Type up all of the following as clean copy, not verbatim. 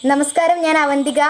നമസ്കാരം, ഞാൻ Avantika.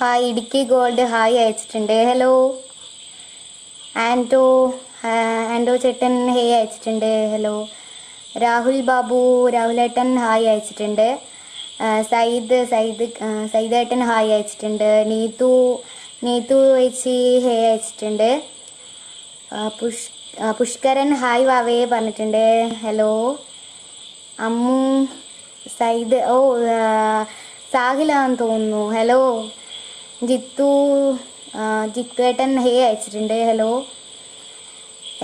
Hi Idukki gold hi അയച്ചിട്ടുണ്ട്. ഹലോ ആൻഡോ. ആൻഡോ ചേട്ടൻ ഹേ അയച്ചിട്ടുണ്ട്. ഹലോ രാഹുൽ ബാബു, രാഹുലേട്ടൻ ഹായ് അയച്ചിട്ടുണ്ട്. സയ്യിദേട്ടൻ ഹായ് അയച്ചിട്ടുണ്ട്. നീതു ചേച്ചി ഹേ അയച്ചിട്ടുണ്ട്. പുഷ്കരൻ ഹായ് വാവേ പറഞ്ഞിട്ടുണ്ട്. ഹലോ അമ്മു സയ്യിദ് സാഹിലാന്ന് തോന്നുന്നു. ഹലോ ജിത്തുവേട്ടൻ ഹേ അയച്ചിട്ടുണ്ട്. ഹലോ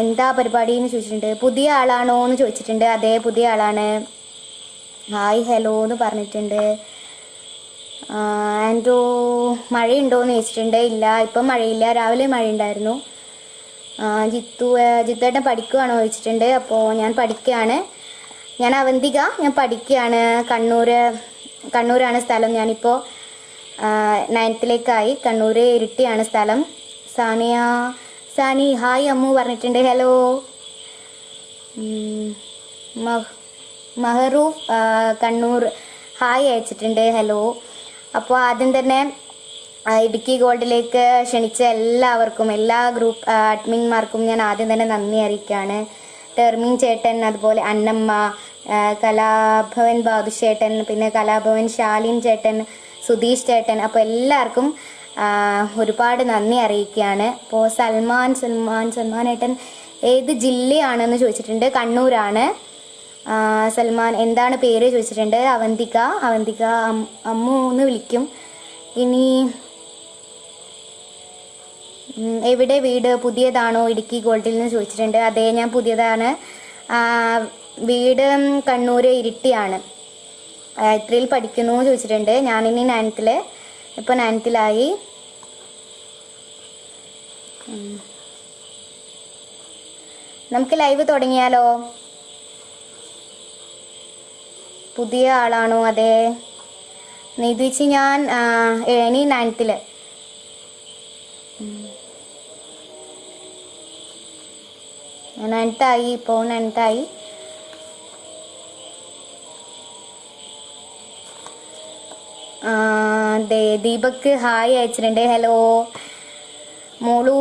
എന്താ പരിപാടി എന്ന് ചോദിച്ചിട്ടുണ്ട്. പുതിയ ആളാണോ എന്ന് ചോദിച്ചിട്ടുണ്ട്. അതെ, പുതിയ ആളാണ്. ഹായ് ഹലോ എന്ന് പറഞ്ഞിട്ടുണ്ട്. ആൻഡോ മഴയുണ്ടോ എന്ന് ചോദിച്ചിട്ടുണ്ട്. ഇല്ല, ഇപ്പം മഴയില്ല, രാവിലെ മഴയുണ്ടായിരുന്നു. ജിത്തുവേട്ടൻ പഠിക്കുകയാണോ ചോദിച്ചിട്ടുണ്ട്. അപ്പോൾ ഞാൻ പഠിക്കുകയാണ്. ഞാൻ അവന്തിക, ഞാൻ പഠിക്കുകയാണ്. കണ്ണൂരാണ് സ്ഥലം. ഞാനിപ്പോൾ 9th കണ്ണൂർ ഇരിട്ടിയാണ് സ്ഥലം. സാനി ഹായ് അമ്മു പറഞ്ഞിട്ടുണ്ട്. ഹലോ മഹറൂഫ് കണ്ണൂർ ഹായ് അയച്ചിട്ടുണ്ട്. ഹലോ. അപ്പോൾ ആദ്യം തന്നെ ഇടുക്കി ഗോൾഡിലേക്ക് ക്ഷണിച്ച എല്ലാവർക്കും, എല്ലാ ഗ്രൂപ്പ് അഡ്മിന്മാർക്കും ഞാൻ ആദ്യം തന്നെ നന്ദി അറിയിക്കുകയാണ്. ടെർമിൻ ചേട്ടൻ, അതുപോലെ അന്നമ്മ, കലാഭവൻ ബാബുശേട്ടൻ, പിന്നെ കലാഭവൻ ശാലിൻ ചേട്ടൻ, സുധീഷ് ചേട്ടൻ, അപ്പോൾ എല്ലാവർക്കും ഒരുപാട് നന്ദി അറിയിക്കുകയാണ്. അപ്പോൾ സൽമാൻ ഏട്ടൻ ഏത് ജില്ലയാണെന്ന് ചോദിച്ചിട്ടുണ്ട്. കണ്ണൂരാണ്. സൽമാൻ എന്താണ് പേര് ചോദിച്ചിട്ടുണ്ട്. അവന്തിക അമ്മു എന്ന് വിളിക്കും. ഇനി എവിടെ വീട്, പുതിയതാണോ ഇടുക്കി ഗോൾഡിൽ നിന്ന് ചോദിച്ചിട്ടുണ്ട്. അതെ, ഞാൻ പുതിയതാണ്. വീട് കണ്ണൂർ ഇരിട്ടിയാണ്. എത്രയിൽ പഠിക്കുന്നു ചോദിച്ചിട്ടുണ്ട്. ഞാനിനി 9th, ഇപ്പോൾ 9th. നമുക്ക് ലൈവ് തുടങ്ങിയാലോ? പുതിയ ആളാണോ? അതെ. ഇത് വെച്ച് ഞാൻ ഇനി 9th. ഇപ്പോൾ 9th. ദീപക് ഹായ് അയച്ചിട്ടുണ്ട്. ഹലോ മോളു,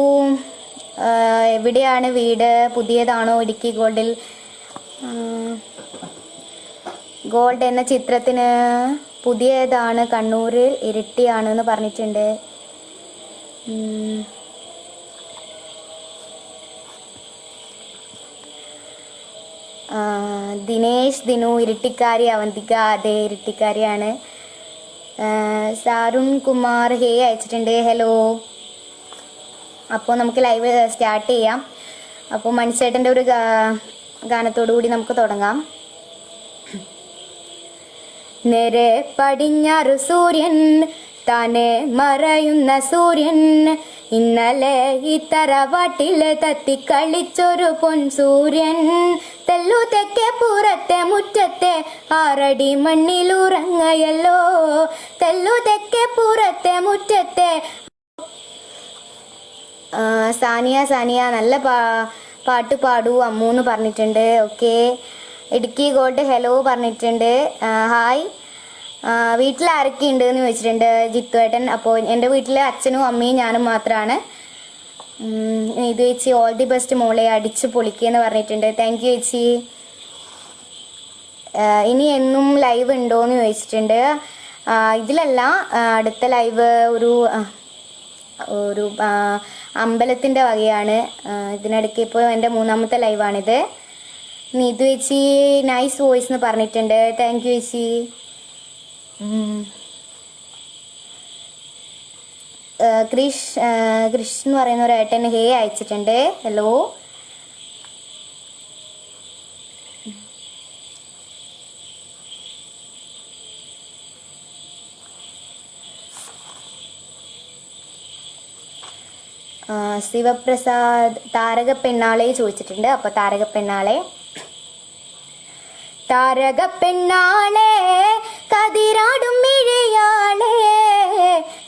എവിടെയാണ് വീട്, പുതിയതാണോ ഇടുക്കി ഗോൾഡിൽ? ഗോൾഡ് എന്ന ചിത്രത്തിന് പുതിയതാണ്, കണ്ണൂരിൽ ഇരിട്ടിയാണെന്ന് പറഞ്ഞിട്ടുണ്ട്. ദിനു ഇരിട്ടിക്കാരി. അവന്തിക അതെ, ഇരിട്ടിക്കാരിയാണ്. സാരുൺ കുമാർ ഹേ അയച്ചിട്ടുണ്ട്. ഹലോ. അപ്പോൾ നമുക്ക് ലൈവ് സ്റ്റാർട്ട് ചെയ്യാം. അപ്പോൾ മണിച്ചേട്ടൻ്റെ ഒരു ഗാനത്തോടു കൂടി നമുക്ക് തുടങ്ങാം. നേരെ പടിഞ്ഞാറു സൂര്യൻ, താനെ മറയുന്ന സൂര്യൻ, ഇന്നലെ ഈ തറവാട്ടില് തത്തിക്കളിച്ചൊരു പൊൻസൂര്യൻ, തെല്ലു തെക്കേ പുറത്തെ മുറ്റത്തെ 6 അടി മണ്ണിലുറങ്ങയല്ലോ, തെല്ലു തെക്കേ പുറത്തെ മുറ്റത്തെ. സാനിയ നല്ല പാട്ട് പാടൂ അമ്മു എന്ന് പറഞ്ഞിട്ടുണ്ട്. ഓക്കെ. ഇടുക്കി ഗോൾഡ് ഹലോ പറഞ്ഞിട്ടുണ്ട്. ഹായ്. വീട്ടിൽ ആരൊക്കെ ഉണ്ട് എന്ന് ചോദിച്ചിട്ടുണ്ട് ജിത്തുവേട്ടൻ. അപ്പോൾ എൻ്റെ വീട്ടിൽ അച്ഛനും അമ്മയും ഞാനും മാത്രമാണ്. ഇത് ചേച്ചി ഓൾ ദി ബെസ്റ്റ് മോളെ, അടിച്ചു പൊളിക്കുകയെന്ന് പറഞ്ഞിട്ടുണ്ട്. താങ്ക് യു ചേച്ചി. ഇനി എന്നും ലൈവ് ഉണ്ടോ എന്ന് ചോദിച്ചിട്ടുണ്ട്. ഇതിലല്ല, അടുത്ത ലൈവ് ഒരു അമ്പലത്തിൻ്റെ വകയാണ്. ഇതിനിടയ്ക്ക് ഇപ്പോൾ എൻ്റെ 3ാമത്തെ ലൈവാണിത്. നീതു ചേച്ചി നൈസ് വോയിസ് എന്ന് പറഞ്ഞിട്ടുണ്ട്. താങ്ക് യു ചേച്ചി. ക്രിഷ് എന്ന് പറയുന്ന ഒരു ഏട്ടൻ ഹേ അയച്ചിട്ടുണ്ട്. ഹലോ. ശിവപ്രസാദ് താരക പെണ്ണാളെ ചോദിച്ചിട്ടുണ്ട്. അപ്പോൾ താരക പെണ്ണാളെ, താരക പെണ്ണാളെ കതിരാടും മിഴിയാളെ,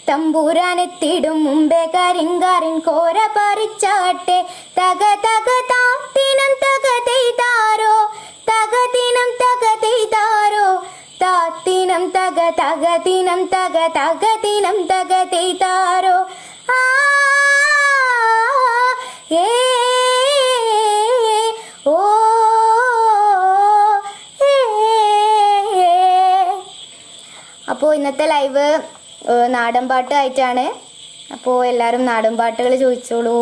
തമ്പൂരാനെത്തിടും മുമ്പേ കരിങ്കാരൻ കോര പറിച്ചാട്ടെ, തക തക താത്തിനം തക തെയ്താരോ, തകതിനം തക തെയ്താരോ, താത്തിനം തക തകതിനം തക തകതിനം തക തെയ്താരോ. ആ ഏ ഓ അപ്പോൾ ഇന്നത്തെ ലൈവ് നാടൻ പാട്ടായിട്ടാണ്. അപ്പോൾ എല്ലാവരും നാടൻ പാട്ടുകൾ ചോദിച്ചോളൂ.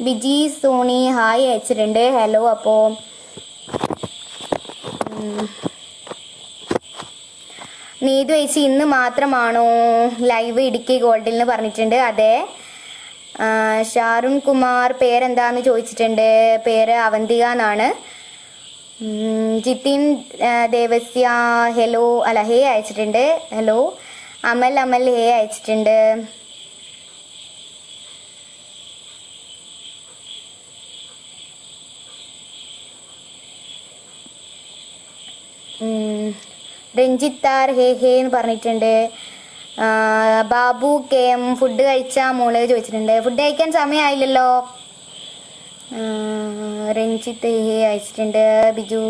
ബിജി സോണി ഹായ് അയച്ചിട്ടുണ്ട്. ഹലോ. അപ്പോൾ നീതു ചേച്ചി ഇന്ന് മാത്രമാണോ ലൈവ് ഇടുക്കി ഗോൾഡിൽ എന്ന് പറഞ്ഞിട്ടുണ്ട്. അതെ. ഷാരുൺ കുമാർ പേരെന്താന്ന് ചോദിച്ചിട്ടുണ്ട്. പേര് അവന്തിക എന്നാണ്. ജിതിൻ ദേവസ്യ ഹലോ അല്ല ഹേ അയച്ചിട്ടുണ്ട്. ഹലോ. അമൽ ഹേ അയച്ചിട്ടുണ്ട്. രഞ്ജിത്താർ ഹേ ഹേ എന്ന് പറഞ്ഞിട്ടുണ്ട്. ബാബു കെ എം ഫുഡ് കഴിച്ചാ മോള് ചോദിച്ചിട്ടുണ്ട്. ഫുഡ് കഴിക്കാൻ സമയമായില്ലല്ലോ. രഞ്ജിത്ത് ഹേ അയച്ചിട്ടുണ്ട്. ബിജു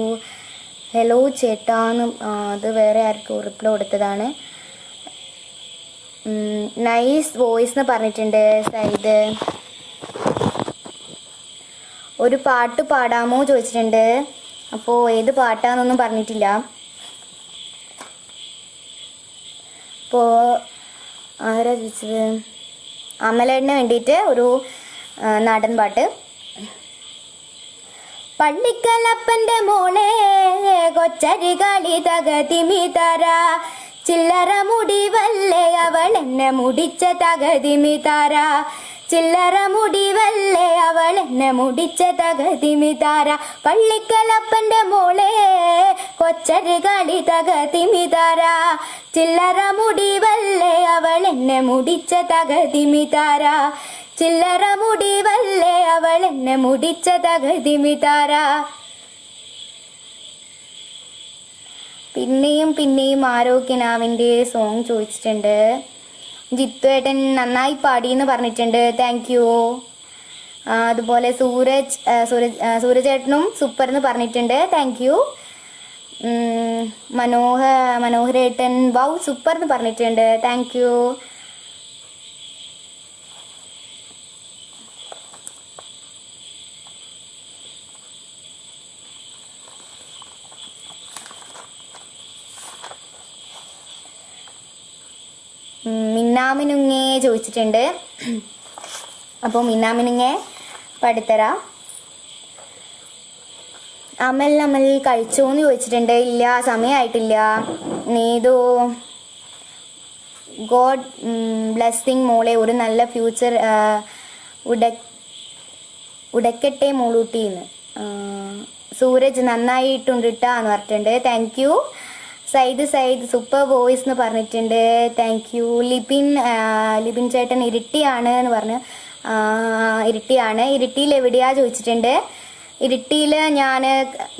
ഹലോ ചേട്ടാന്ന്, അത് വേറെ ആർക്കും റിപ്ലൈ കൊടുത്തതാണ്. നൈസ് വോയിസ് എന്ന് പറഞ്ഞിട്ടുണ്ട് സൈദ്. ഒരു പാട്ട് പാടാമോ ചോദിച്ചിട്ടുണ്ട്. അപ്പോൾ ഏത് പാട്ടാന്നൊന്നും പറഞ്ഞിട്ടില്ല. അപ്പോൾ ആരാ ചോദിച്ചത്? അമലേടിന് വേണ്ടിയിട്ട് ഒരു നാടൻ പാട്ട്. പള്ളിക്കലപ്പൻ്റെ മോളെ കൊച്ചരി കളി തകതിമി തര, ചില്ലറ മുടിവല്ലേ അവൾ എന്നെ മുടിച്ച തകതിമി തര, ചില്ലറ മുടിവല്ലേ അവൾ എന്നെ മുടിച്ച തകതിമി തര. പള്ളിക്കലപ്പൻ്റെ മോളെ കൊച്ചരി കളി തകതിമി തര, ചില്ലറ മുടിവല്ലേ അവൾ എന്നെ മുടിച്ച തകതിമി തര, ചില്ലറ മുടിവല്ലേ അവൾ എന്നെ മുടിച്ച തകതിമി തര. പിന്നെയും ആരോഗ്യനാവിൻ്റെ സോങ് ചോദിച്ചിട്ടുണ്ട്. ജിത്തുവേട്ടൻ നന്നായി പാടി എന്ന് പറഞ്ഞിട്ടുണ്ട്. Thank you. അതുപോലെ സൂരജേട്ടനും സൂപ്പർ എന്ന് പറഞ്ഞിട്ടുണ്ട്. Thank you. മനോഹരേട്ടൻ വൗ സൂപ്പർ എന്ന് പറഞ്ഞിട്ടുണ്ട്. Thank U. മിന്നാമിനുങ്ങേ ചോദിച്ചിട്ടുണ്ട്. അപ്പോൾ മിന്നാമിനുങ്ങേ പഠിത്തരാം. അമൽ കഴിച്ചോന്ന് ചോദിച്ചിട്ടുണ്ട്. ഇല്ല, സമയമായിട്ടില്ല. നീതു ഗോഡ് ബ്ലെസ്സിങ് മോളെ, ഒരു നല്ല ഫ്യൂച്ചർ ഉടക്കട്ടെ മോളൂട്ടിന്ന്. സൂരജ് നന്നായിട്ടുണ്ട് എന്ന് പറഞ്ഞിട്ടുണ്ട്. Thank you. Syed super voice എന്ന് പറഞ്ഞിട്ടുണ്ട്. Thank U. ലിബിൻ ചേട്ടൻ ഇരിട്ടിയാണ് എന്ന് പറഞ്ഞു. ഇരിട്ടിയാണ്. ഇരിട്ടിയിൽ എവിടെയാ ചോദിച്ചിട്ടുണ്ട്. ഇരിട്ടിയിൽ ഞാൻ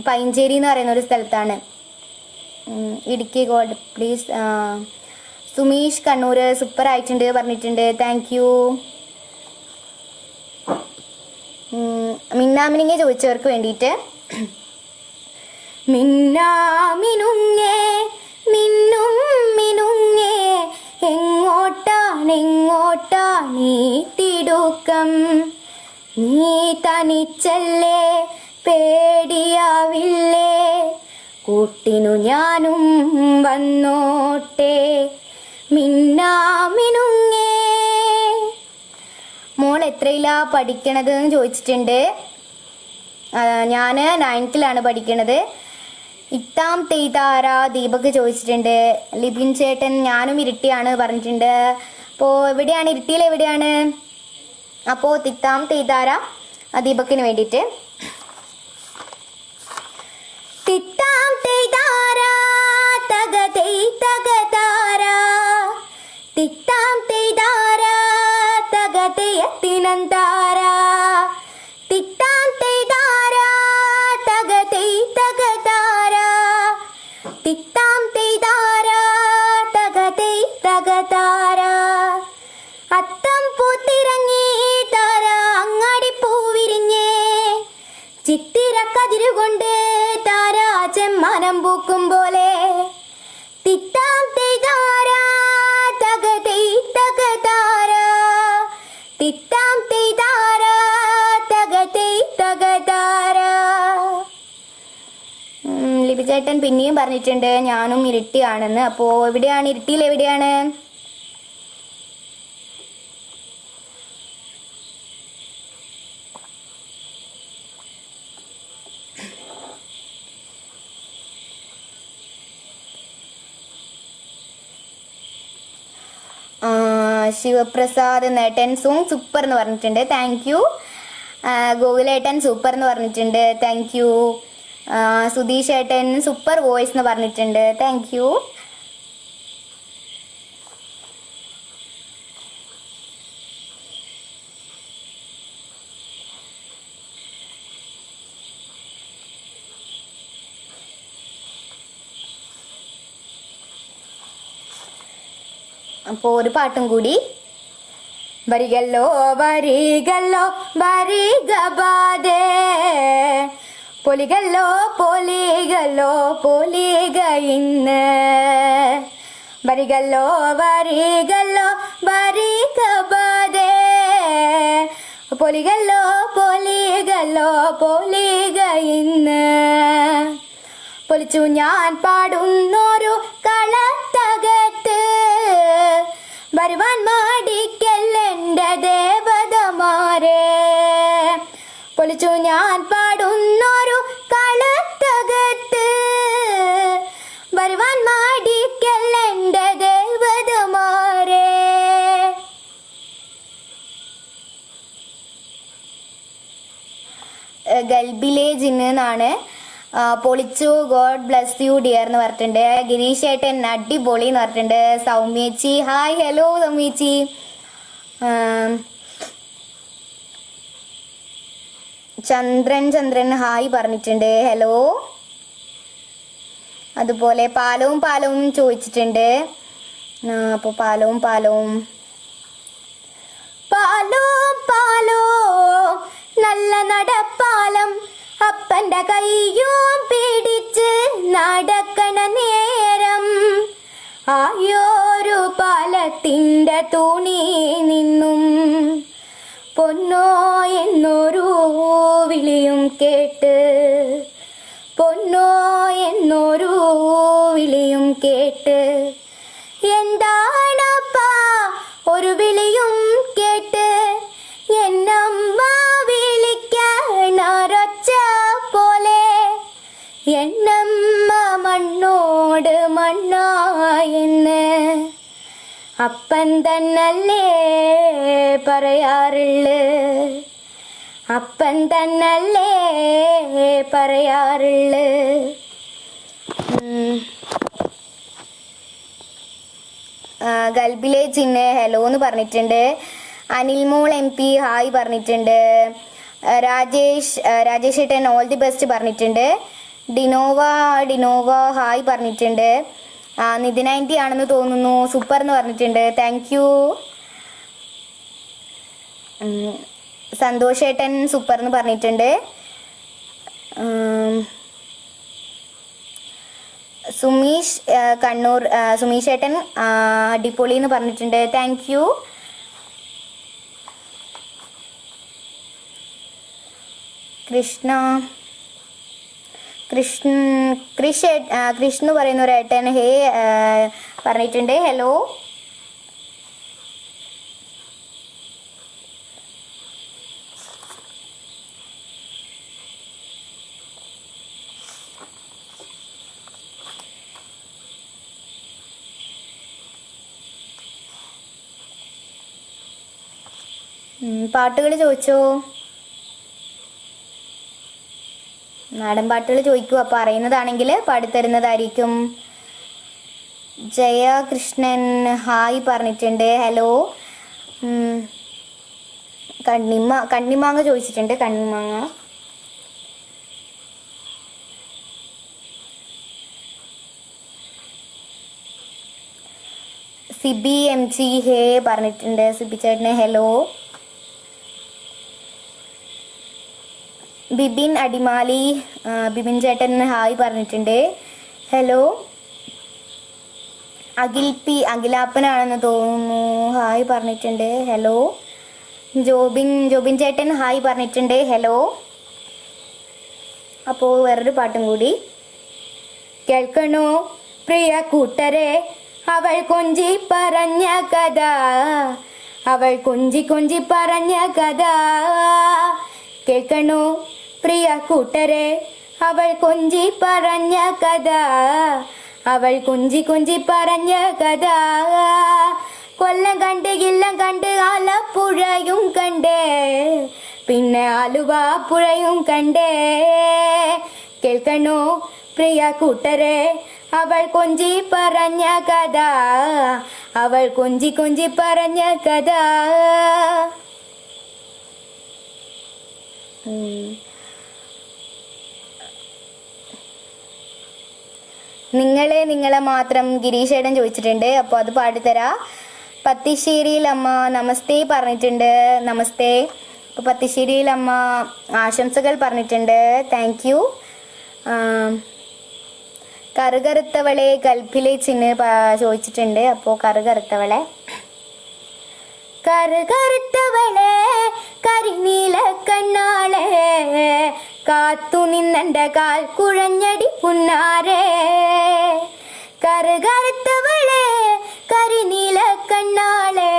പൈഞ്ചേരി എന്ന് പറയുന്ന ഒരു സ്ഥലത്താണ്. Idukki God please. Sumeesh Kannur super ആയിട്ടുണ്ട് പറഞ്ഞിട്ടുണ്ട്. Thank U. മിന്നാമിനിങ്ങെ ചോദിച്ചവർക്ക് വേണ്ടിയിട്ട്. മിന്നാമിനുങ്ങേ മിന്നും മിനുങ്ങേ, എങ്ങോട്ടാ നീ തിടുക്കം, നീ തനിച്ചല്ലേ പേടിയാവില്ലേ, കൂട്ടിനു ഞാനും വന്നോട്ടെ. മിന്നാമിനുങ്ങേ. മോൾ എത്രയിലാ പഠിക്കണത് എന്ന് ചോദിച്ചിട്ടുണ്ട്. ഞാൻ 9th പഠിക്കണത്. ഇത്താം തെയ്താര ദീപക് ചോദിച്ചിട്ടുണ്ട്. ലിബിൻ ചേട്ടൻ ഞാനും ഇരിട്ടിയാണ് പറഞ്ഞിട്ടുണ്ട്. അപ്പോൾ എവിടെയാണ്, ഇരിട്ടിയിൽ എവിടെയാണ്? അപ്പോൾ തിത്താം തെയ്താര ദീപക്കിന് വേണ്ടിയിട്ട്. തിത്താം തെയ്താര തക തെയ് തക താര, തിത്താം കതിരുകൊണ്ട് താരാ ചെമ്മനം പൂക്കും പോലെ തിത്താം തെയ്താരാ തകതൈ തകതാരാ തിത്താം തെയ്താരാ തകതൈ തകതാരാ. ലിപിചേട്ടൻ പിന്നെയും പറഞ്ഞിട്ടുണ്ട് ഞാനും ഇരിട്ടിയാണെന്ന്. അപ്പോൾ എവിടെയാണ് ഇരിട്ടിയിൽ എവിടെയാണ്? ശിവപ്രസാദ് നേട്ടൻ സോങ് സൂപ്പർ എന്ന് പറഞ്ഞിട്ടുണ്ട്, താങ്ക് യു. ഗോകുലേട്ടൻ സൂപ്പർ എന്ന് പറഞ്ഞിട്ടുണ്ട്, താങ്ക് യു. സുധീഷ് ഏട്ടൻ സൂപ്പർ വോയിസ് എന്ന് പറഞ്ഞിട്ടുണ്ട്, താങ്ക് യു. അപ്പോൾ ഒരു പാട്ടും കൂടി. വരികല്ലോ വരികല്ലോ വരികബാദേ പൊലികല്ലോ പൊലികല്ലോ പൊലിക ഇന്ന് വരികല്ലോ വരികല്ലോ വരികബാദേ പൊലികല്ലോ പൊലികല്ലോ പൊലിക ഇന്ന് പൊലിച്ചു ഞാൻ പാടുന്നൊരു കളത്തകത്ത് വരുവാൻ മാടിക്കല്ലെൻ്റെ ദേവതമാരെ പൊലിച്ചു ഞാൻ പാടുന്നൊരു കളത്തകത്ത് വരുവാൻ മാടിക്കല്ലെൻ്റെ ദേവതമാരെ. ഗൾബിലെ ജിന്നാണ്. പൊളിച്ചു, ഗോഡ് ബ്ലസ് യു ഡിയർ എന്ന് പറഞ്ഞിട്ടുണ്ട്. ഗിരീഷ് ഏട്ടൻ അടിപൊളി എന്ന് പറഞ്ഞിട്ടുണ്ട്. സൗമ്യേച്ചി ഹായ്, ഹലോ സൗമ്യേച്ചി. ചന്ദ്രൻ ഹായ് പറഞ്ഞിട്ടുണ്ട്, ഹലോ. അതുപോലെ പാലവും ചോദിച്ചിട്ടുണ്ട്. അപ്പോൾ പാലവും നല്ല നടപ്പാലം അപ്പൻ്റെ കയ്യും പിടിച്ച് നടക്കണ നേരം ആയോരു പാലത്തിൻ്റെ തുണി നിന്നും പൊന്നോ എന്നൊരു വിളിയും കേട്ട് പൊന്നോ എന്നൊരു വിളിയും കേട്ട് എന്താണപ്പാ ഒരു വിളിയും കേട്ട് എന്നമ്മ വിളിക്കാനൊരൊച്ച പോലെ എന്നമ്മ മണ്ണോട് മണ്ണായെന്ന് അപ്പൻ തന്നല്ലേ പറയാറുള്ളു അപ്പൻ തന്നല്ലേ പറയാറുള്ളു. ഗൾബിലെ ചിന്ന് ഹലോ എന്ന് പറഞ്ഞിട്ടുണ്ട്. അനിൽമോൾ MP ഹായ് പറഞ്ഞിട്ടുണ്ട്. രാജേഷ് ഏട്ടൻ ഓൾ ദി ബെസ്റ്റ് പറഞ്ഞിട്ടുണ്ട്. ഡിനോവ ഹായ് പറഞ്ഞിട്ടുണ്ട്. നിതിൻ ആൻറ്റി ആണെന്ന് തോന്നുന്നു, സൂപ്പർ എന്ന് പറഞ്ഞിട്ടുണ്ട്, താങ്ക് യു. സന്തോഷ് ഏട്ടൻ സൂപ്പർ എന്ന് പറഞ്ഞിട്ടുണ്ട്. സുമീഷ് കണ്ണൂർ സുമീഷ് ഏട്ടൻ അടിപൊളി എന്ന് പറഞ്ഞിട്ടുണ്ട്, താങ്ക് യു. കൃഷ്ണ പറയുന്ന ഒരു ഏട്ടൻ ഹേ പറഞ്ഞിട്ടുണ്ട്, ഹലോ. പാട്ടുകൾ ചോദിച്ചോ, നാടൻ പാട്ടുകൾ ചോദിക്കൂ. അപ്പോൾ അറിയുന്നതാണെങ്കിൽ പാടിത്തരുന്നതായിരിക്കും. ജയകൃഷ്ണൻ ഹായ് പറഞ്ഞിട്ടുണ്ട്, ഹലോ. കണ്ണിമാങ്ങ ചോദിച്ചിട്ടുണ്ട്, കണ്ണിമാങ്ങ. സിബി MC ഹേ പറഞ്ഞിട്ടുണ്ട്, സിബി ചേട്ടന് ഹലോ. ബിബിൻ അടിമാലി, ബിബിൻ ചേട്ടൻ ഹായ് പറഞ്ഞിട്ടുണ്ട്. ഹലോ. അഖിലാപ്പനാണെന്ന് തോന്നുന്നു, ഹായ് പറഞ്ഞിട്ടുണ്ട്. ഹലോ. ജോബിൻ ചേട്ടൻ ഹായ് പറഞ്ഞിട്ടുണ്ട്. ഹലോ. അപ്പോൾ വേറൊരു പാട്ടും കൂടി കേൾക്കണോ പ്രിയ കൂട്ടരെ, അവൾ കൊഞ്ചി പറഞ്ഞ കഥ, അവൾ കൊഞ്ചി കൊഞ്ചി പറഞ്ഞ കഥ. കേൾക്കണോ പ്രിയ കൂട്ടരെ, അവൾ കൊഞ്ചി പറഞ്ഞ കഥ, അവൾ കൊഞ്ചി കൊഞ്ചി പറഞ്ഞ കഥ. കൊല്ലം കണ്ട് ഇല്ലം കണ്ട് ആലപ്പുഴയും കണ്ടേ, പിന്നെ ആലുവ പുഴയും കണ്ടേ. കേൾക്കണോ പ്രിയ കൂട്ടരെ, അവൾ കൊഞ്ചി പറഞ്ഞ കഥ, അവൾ കൊഞ്ചി കൊഞ്ചി പറഞ്ഞ കഥ. നിങ്ങളെ മാത്രം ഗിരീഷേടൻ ചോദിച്ചിട്ടുണ്ട്, അപ്പോൾ അത് പാടിത്തരാ. പത്തിശ്ശേരിയിൽ അമ്മ നമസ്തേ പറഞ്ഞിട്ടുണ്ട്. നമസ്തേ. അപ്പോൾ പത്തിശ്ശേരിയിൽ അമ്മ ആശംസകൾ പറഞ്ഞിട്ടുണ്ട്. Thank U. കറുകറുത്തവളെ ഗൾഫിലെ ചിന്ന് ചോദിച്ചിട്ടുണ്ട്. അപ്പോൾ കറുകറുത്തവളെ, കറുകറുത്തവളെ കരിനീല കണ്ണാളെ, കാത്തു നിന്നെൻ്റെ കാൽ കുഴഞ്ഞടി പുന്നാരെ. കറുകറുത്തവളെ കരിനീല കണ്ണാളെ,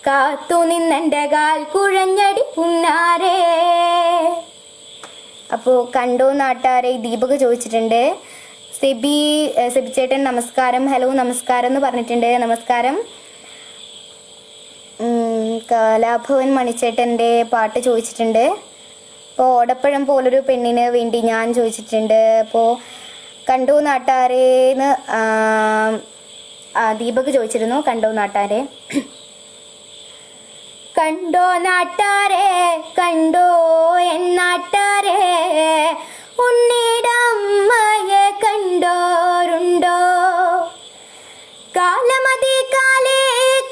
കാത്തു നിന്നെൻ്റെ കാൽ കുഴഞ്ഞടി പുന്നാരെ. അപ്പോൾ കണ്ടോ നാട്ടാരെ ദീപക് ചോദിച്ചിട്ടുണ്ട്. സെബി ചേട്ടൻ നമസ്കാരം. ഹലോ നമസ്കാരം എന്ന് പറഞ്ഞിട്ടുണ്ട്. നമസ്കാരം. കലാഭവൻ മണിച്ചേട്ടൻ്റെ പാട്ട് ചോദിച്ചിട്ടുണ്ട്. അപ്പോൾ ഓടപ്പഴം പോലൊരു പെണ്ണിന് വേണ്ടി ഞാൻ ചോദിച്ചിട്ടുണ്ട്. അപ്പോൾ കണ്ടോ നാട്ടാരേന്ന് ദീപക് ചോദിച്ചിരുന്നു. കണ്ടോ നാട്ടാരെ. കണ്ടോ നാട്ടാരെ, കണ്ടോ എന്നാട്ടാരെ, ഉണ്ണിടമ്മയെ കണ്ടോരുണ്ടോ. കാലമതി കാലേ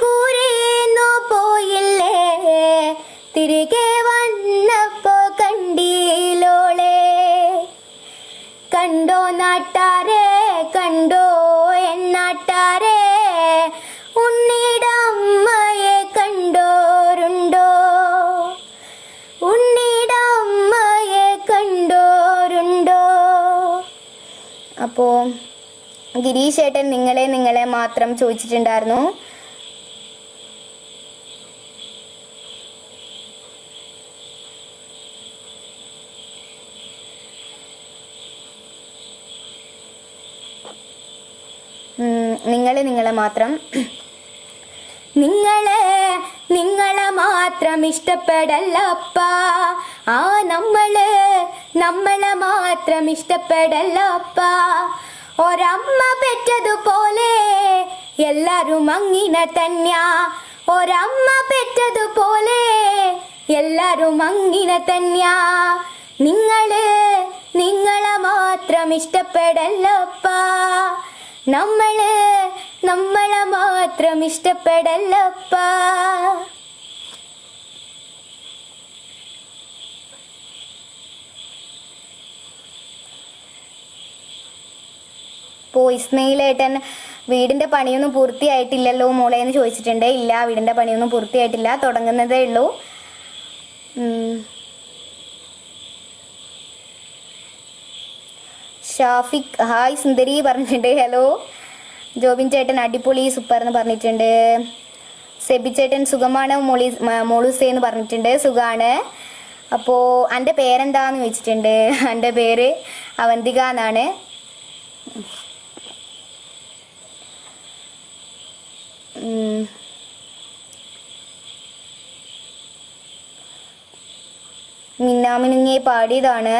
കൂരേന്നു പോയില്ലേ, തിരികെ വന്നപ്പോ കണ്ടീലോളെ. കണ്ടോ നാട്ടാരെ, കണ്ടോ എന്നാട്ടാരെ, ഉണ്ണിടമ്മയെ കണ്ടോരുണ്ടോ, ഉണ്ണിടമ്മയെ കണ്ടോരുണ്ടോ. അപ്പോൾ ഗിരീഷ് ഏട്ടൻ നിങ്ങളെ മാത്രം ചോദിച്ചിട്ടുണ്ടായിരുന്നു. നിങ്ങളെ മാത്രം, നിങ്ങളെ മാത്രം ഇഷ്ടപ്പെടല്ലപ്പ. ആ നമ്മളെ മാത്രം ഇഷ്ടപ്പെടല്ലപ്പ. ഒരമ്മ പെറ്റതുപോലെ എല്ലാരും അങ്ങിനെ തന്നെയാ. ഒരമ്മ പെറ്റതുപോലെ എല്ലാരും അങ്ങിനെ തന്നെയാ. നിങ്ങളെ മാത്രം ഇഷ്ടപ്പെടല്ലപ്പ. നമ്മളെ മാത്രം ഇഷ്ടപ്പെടല്ലപ്പ. ഇപ്പോൾ ഇസ്മയിലേട്ടൻ വീടിൻ്റെ പണിയൊന്നും പൂർത്തിയായിട്ടില്ലല്ലോ മോളെ എന്ന് ചോദിച്ചിട്ടുണ്ട്. ഇല്ല, വീടിൻ്റെ പണിയൊന്നും പൂർത്തിയായിട്ടില്ല, തുടങ്ങുന്നതേ ഉള്ളൂ. ഷാഫിക് ഹായ് സുന്ദരി പറഞ്ഞിട്ടുണ്ട്. ഹലോ. ജോബിൻ ചേട്ടൻ അടിപൊളി സൂപ്പർ എന്ന് പറഞ്ഞിട്ടുണ്ട്. സെബി ചേട്ടൻ സുഖമാണ് മോളൂസേ എന്ന് പറഞ്ഞിട്ടുണ്ട്. സുഖാണ്. അപ്പോൾ എൻ്റെ പേരെന്താന്ന് ചോദിച്ചിട്ടുണ്ട്. എൻ്റെ പേര് അവന്തിക എന്നാണ്. മിന്നാമിനുങ്ങെ പാടിയതാണ്.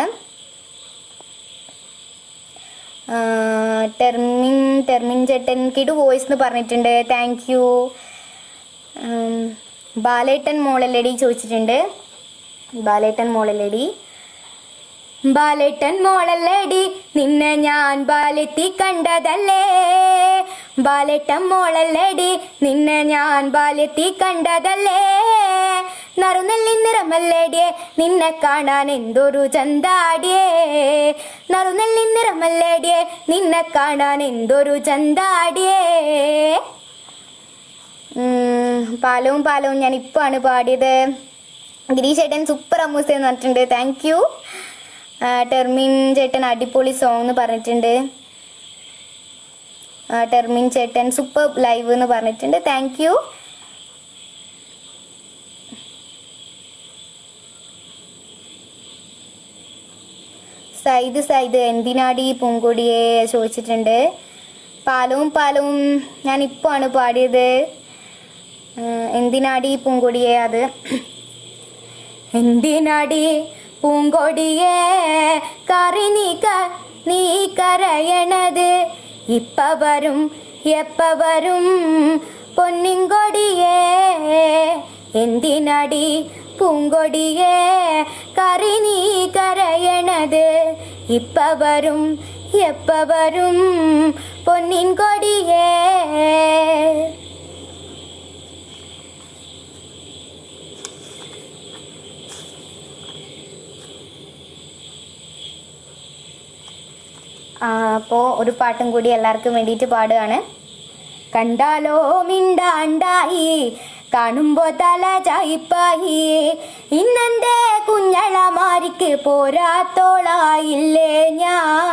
ടെർമിൻ ചേട്ടൻ കിടു വോയിസ് എന്ന് പറഞ്ഞിട്ടുണ്ട്. Thank U. ബാലേട്ടൻ മോളല്ലേടി ചോദിച്ചിട്ടുണ്ട്. ബാലേട്ടൻ മോളല്ലേടി നിന്നെ ഞാൻ ബാലെത്തി കണ്ടതല്ലേ. ബാലേട്ടൻ മോളല്ലേടി നിന്നെ ഞാൻ ബാലെത്തി കണ്ടതല്ലേ. നറുനെല്ലി നിറമല്ലേടിയേ നിന്നെ കാണാൻ എന്തൊരു ചന്താടിയേ, നറുനെല്ലി നിറമല്ലേടിയേ നിന്നെ കാണാൻ എന്തൊരു ചന്താടിയേ. പാലവും പാലവും ഞാൻ ഇപ്പാണ് പാടിയത്. ഗിരീഷ് ചേട്ടൻ സൂപ്പർ അമ്മൂസ് എന്ന് പറഞ്ഞിട്ടുണ്ട്, താങ്ക് യു. ടെർമിൻ ചേട്ടൻ അടിപൊളി സോങ് എന്ന് പറഞ്ഞിട്ടുണ്ട്. ടെർമിൻ ചേട്ടൻ സൂപ്പർ ലൈവ് എന്ന് പറഞ്ഞിട്ടുണ്ട്, താങ്ക് യു. സൈദ് എന്തിനാടി പൂങ്കൊടിയെ ചോദിച്ചിട്ടുണ്ട്. പാലവും പാലവും ഞാൻ ഇപ്പോൾ ആണ് പാടിയത്. എന്തിനാടി പൂങ്കൊടിയെ, അത് എന്തിനാടി പൂങ്കൊടിയെ കറി നീ കരയണത്, ഇപ്പ വരും എപ്പ വരും പൊന്നിൻകൊടിയേ. എന്തിനാടി പൂങ്കൊടിയേ കറി നീ കരയണത്, ഇപ്പ വരും എപ്പ വരും പൊന്നിൻകൊടിയേ. അപ്പോൾ ഒരു പാട്ടും കൂടി എല്ലാവർക്കും വേണ്ടിയിട്ട് പാടുകയാണ്. കണ്ടാലോ മിണ്ടാണ്ടായി കാണുമ്പോ തല ചായിപ്പായി, ഇന്നെന്റെ കുഞ്ഞളമാരിക്ക് പോരാത്തോളായില്ലേ ഞാൻ,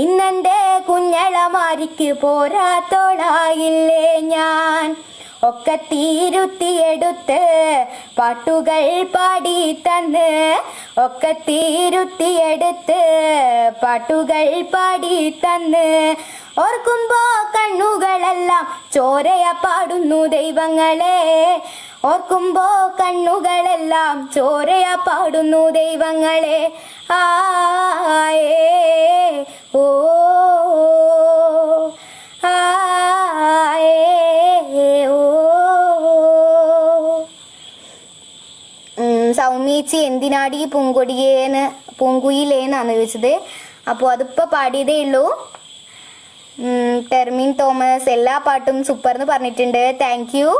ഇന്നെന്റെ കുഞ്ഞളമാരിക്ക് പോരാത്തോളായില്ലേ ഞാൻ. ഒക്കെ തീരുത്തിയെടുത്ത് പാട്ടുകൾ പാടി തന്ന്, ഒക്കെ തീരുത്തിയെടുത്ത് പാട്ടുകൾ പാടി തന്ന്, ഓർക്കുമ്പോ കണ്ണുകളെല്ലാം ചോരയ പാടുന്നു ദൈവങ്ങളെ, ഓർക്കുമ്പോ കണ്ണുകളെല്ലാം ചോരയ പാടുന്നു ദൈവങ്ങളെ. ആയേ ഓ ആയേ ഓ. സൗമ്യേച്ചി എന്തിനാടി പൂങ്കുയിലേന്നാണ് ചോദിച്ചത്. അപ്പോൾ അതിപ്പോൾ പാടിയതേ ഉള്ളൂ. ടെർമിൻ തോമസ് എല്ലാ പാട്ടും സൂപ്പർ എന്ന് പറഞ്ഞിട്ടുണ്ട്, താങ്ക് യു.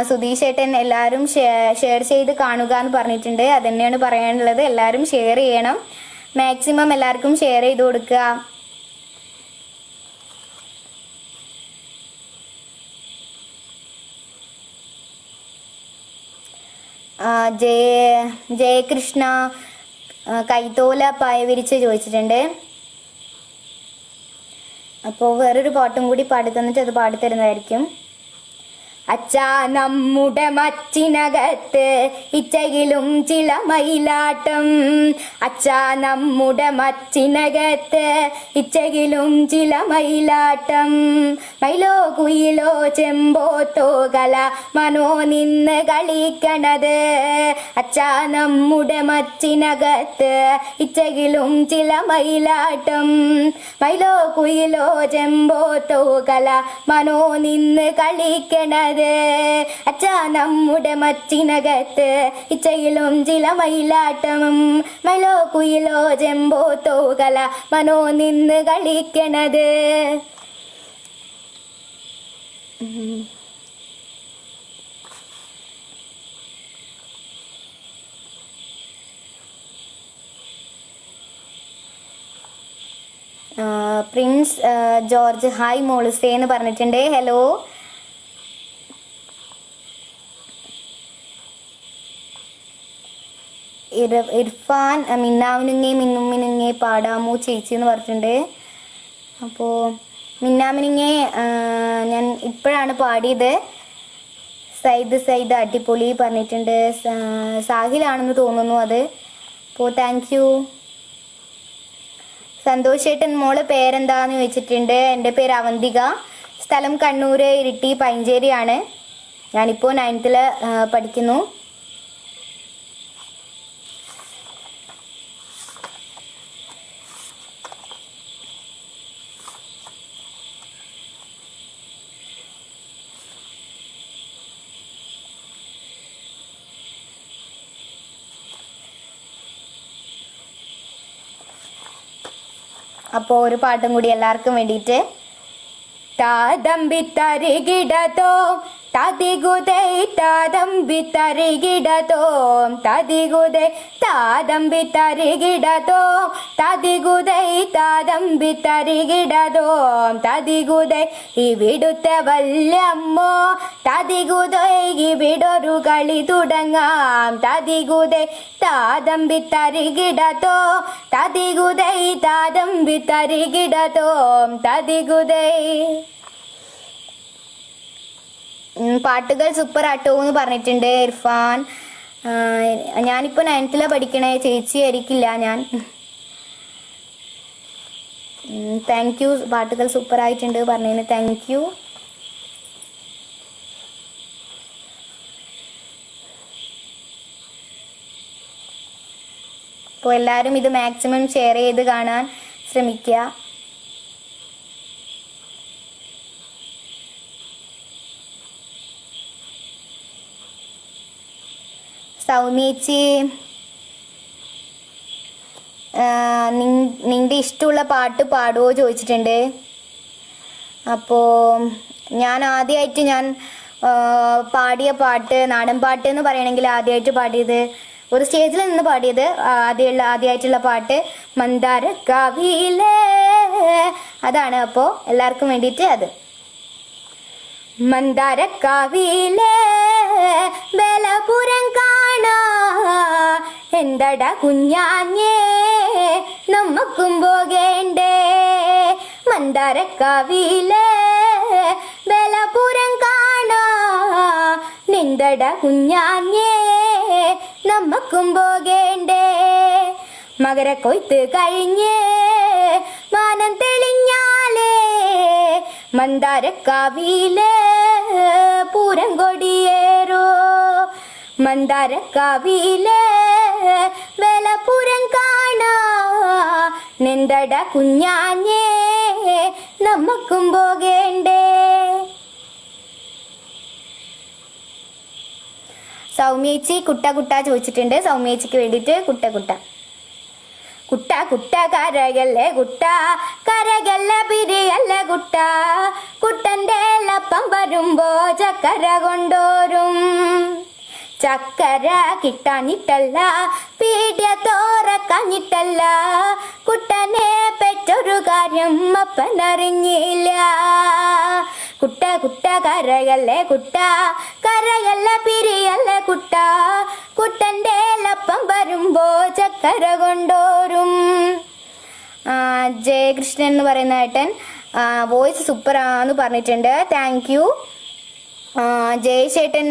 സുധീഷ് ഏട്ടൻ എല്ലാവരും ഷെയർ ചെയ്ത് കാണുക എന്ന് പറഞ്ഞിട്ടുണ്ട്, അതുതന്നെയാണ് പറയാനുള്ളത്. എല്ലാവരും ഷെയർ ചെയ്യണം, മാക്സിമം എല്ലാവർക്കും ഷെയർ ചെയ്ത് കൊടുക്കുക. ജയകൃഷ്ണ കൈത്തോല പായ വിരിച്ച് ചോദിച്ചിട്ടുണ്ട്. അപ്പോൾ വേറൊരു പാട്ടും കൂടി പാടി തന്നിട്ട് അത് പാടിത്തരുന്നതായിരിക്കും. അച്ഛാ നമ്മുടെ മച്ചിനകത്ത് ഇച്ചയിലും ചില മയിലാട്ടം, അച്ഛാ നമ്മുടെ മച്ചിനകത്ത് ഇച്ചയിലും ചില മയിലാട്ടം, മയിലോ കുയിലോ ചെമ്പോത്തോ കല മനോ നിന്ന് കളിക്കണത്, അച്ഛാ നമ്മുടെ മച്ചിനകത്ത് ഇച്ചയിലും ചില മയിലാട്ടം, മയിലോ കുയിലോ ചെമ്പോത്തോ കല മനോ നിന്ന് കളിക്കണത്, അച്ഛാ നമ്മുടെ മച്ചിനകത്ത് ഇച്ചയിലും ചില മയിലാട്ടം, മയിലോ കുയിലോ ചെമ്പോത്തോ കല മനോ നിന്ന് കളിക്കണത്. പ്രിൻസ് ജോർജ് ഹായ് മോളുസേ എന്ന് പറഞ്ഞിട്ടുണ്ട്, ഹലോ. ഇർഫാൻ മിന്നാമിനുങ്ങേ മിന്നുമിനുങ്ങേ പാടാമോ ചേച്ചി എന്ന് പറഞ്ഞിട്ടുണ്ട്. അപ്പോൾ മിന്നാമിനുങ്ങേ ഞാൻ ഇപ്പോഴാണ് പാടിയത്. സൈദ് അടിപൊളി പറഞ്ഞിട്ടുണ്ട്, സാഹിലാണെന്ന് തോന്നുന്നു അത്. അപ്പോൾ താങ്ക് യു. സന്തോഷ് ചേട്ടൻ മോള് പേരെന്താന്ന് ചോദിച്ചിട്ടുണ്ട്. എൻ്റെ പേര് അവന്തിക, സ്ഥലം കണ്ണൂർ ഇരിട്ടി പൈഞ്ചേരിയാണ്. ഞാനിപ്പോൾ 9th പഠിക്കുന്നു. അപ്പോൾ ഒരു പാട്ടും കൂടി എല്ലാവർക്കും വേണ്ടിയിട്ട്. താതമ്പി തരികിടതോ തതികുതൈ താതമ്പി തരികിടതോം തതികുതൈ താതമ്പി തരികിടതോം തതികുതൈ താതമ്പി തരികിടതോം തതികുതൈ ഇവിടുത്തെ വല്യമ്മോ തതികുതൈ ഇവിടൊരു കളി തുടങ്ങാം തതികുതൈ താതമ്പി തരികിടതോ തതികുതൈ താതമ്പി തരികിടതോം തതികുതൈ. പാട്ടുകൾ സൂപ്പർ ആട്ടോ എന്ന് പറഞ്ഞിട്ടുണ്ട് ഇർഫാൻ. ഞാനിപ്പോൾ 9th പഠിക്കണേ, ചേച്ചി ആയിരിക്കില്ല ഞാൻ. താങ്ക് യു, പാട്ടുകൾ സൂപ്പർ ആയിട്ടുണ്ട് പറഞ്ഞതിന് താങ്ക് യു. അപ്പോൾ എല്ലാവരും ഇത് മാക്സിമം ഷെയർ ചെയ്ത് കാണാൻ ശ്രമിക്കുക. സൗമ്യേച്ചി നിങ്ങളുടെ ഇഷ്ടമുള്ള പാട്ട് പാടുമോ ചോദിച്ചിട്ടുണ്ട്. അപ്പോൾ ഞാൻ ആദ്യമായിട്ട് പാടിയ പാട്ട് നാടൻ പാട്ട് എന്ന് പറയണമെങ്കിൽ ആദ്യമായിട്ട് പാടിയത് ഒരു സ്റ്റേജിൽ നിന്ന് പാടിയത് ആദ്യമായിട്ടുള്ള പാട്ട് മന്ദാരക്കാവിലേ അതാണ്. അപ്പോൾ എല്ലാവർക്കും വേണ്ടിയിട്ട് അത് മന്ദാരക്കാവിലേ ബലപുരം കാണാ എന്തട കുഞ്ഞാഞ്ഞേ നമ്മക്കും പോകേണ്ടേ മന്ദാരക്കാവിലേ ബലപുരം കാണാ നിന്തട കുഞ്ഞാഞ്ഞേ നമ്മക്കും പോകേണ്ടേ മകരക്കൊയ്ത്ത് കഴിഞ്ഞേ മാനം തെളിഞ്ഞാലേ മന്ദാരക്കാവിലേ പൂരം കൊടിയേറോ മന്ദാരക്കാവിലേ വേലപുരം കാണാ നിന്തട കുഞ്ഞാഞ്ഞേ നമ്മക്കും പോകേണ്ടേ. സൗമ്യേച്ചി കുട്ട കുട്ട ചോദിച്ചിട്ടുണ്ട്. സൗമ്യേച്ചിക്ക് വേണ്ടിയിട്ട് കുട്ട കുട്ട കുട്ട കുട്ട കരകല്ലേ കുട്ട കരകല്ല പിരിയല്ല കുട്ട കുട്ടൻ്റെ ലപ്പം വരുമ്പോ ചക്കര കൊണ്ടോരും ചക്കര കിട്ടാഞ്ഞിട്ടല്ല പീഡിയ തോറക്കാഞ്ഞിട്ടല്ല കുട്ടനെ പെറ്റൊരു കാര്യം അപ്പനറിഞ്ഞില്ല കുട്ട കുട്ട കരയല്ലേ കുട്ട കരയല്ല പിരിയല്ല കുട്ട കുട്ടൻ്റെ ലപ്പം വരുമ്പോ ചക്കര കൊണ്ടോരും. ജയകൃഷ്ണൻ എന്ന് പറയുന്ന ഏട്ടൻ വോയിസ് സൂപ്പറാന്ന് പറഞ്ഞിട്ടുണ്ട്. Thank U. ജയശേട്ടൻ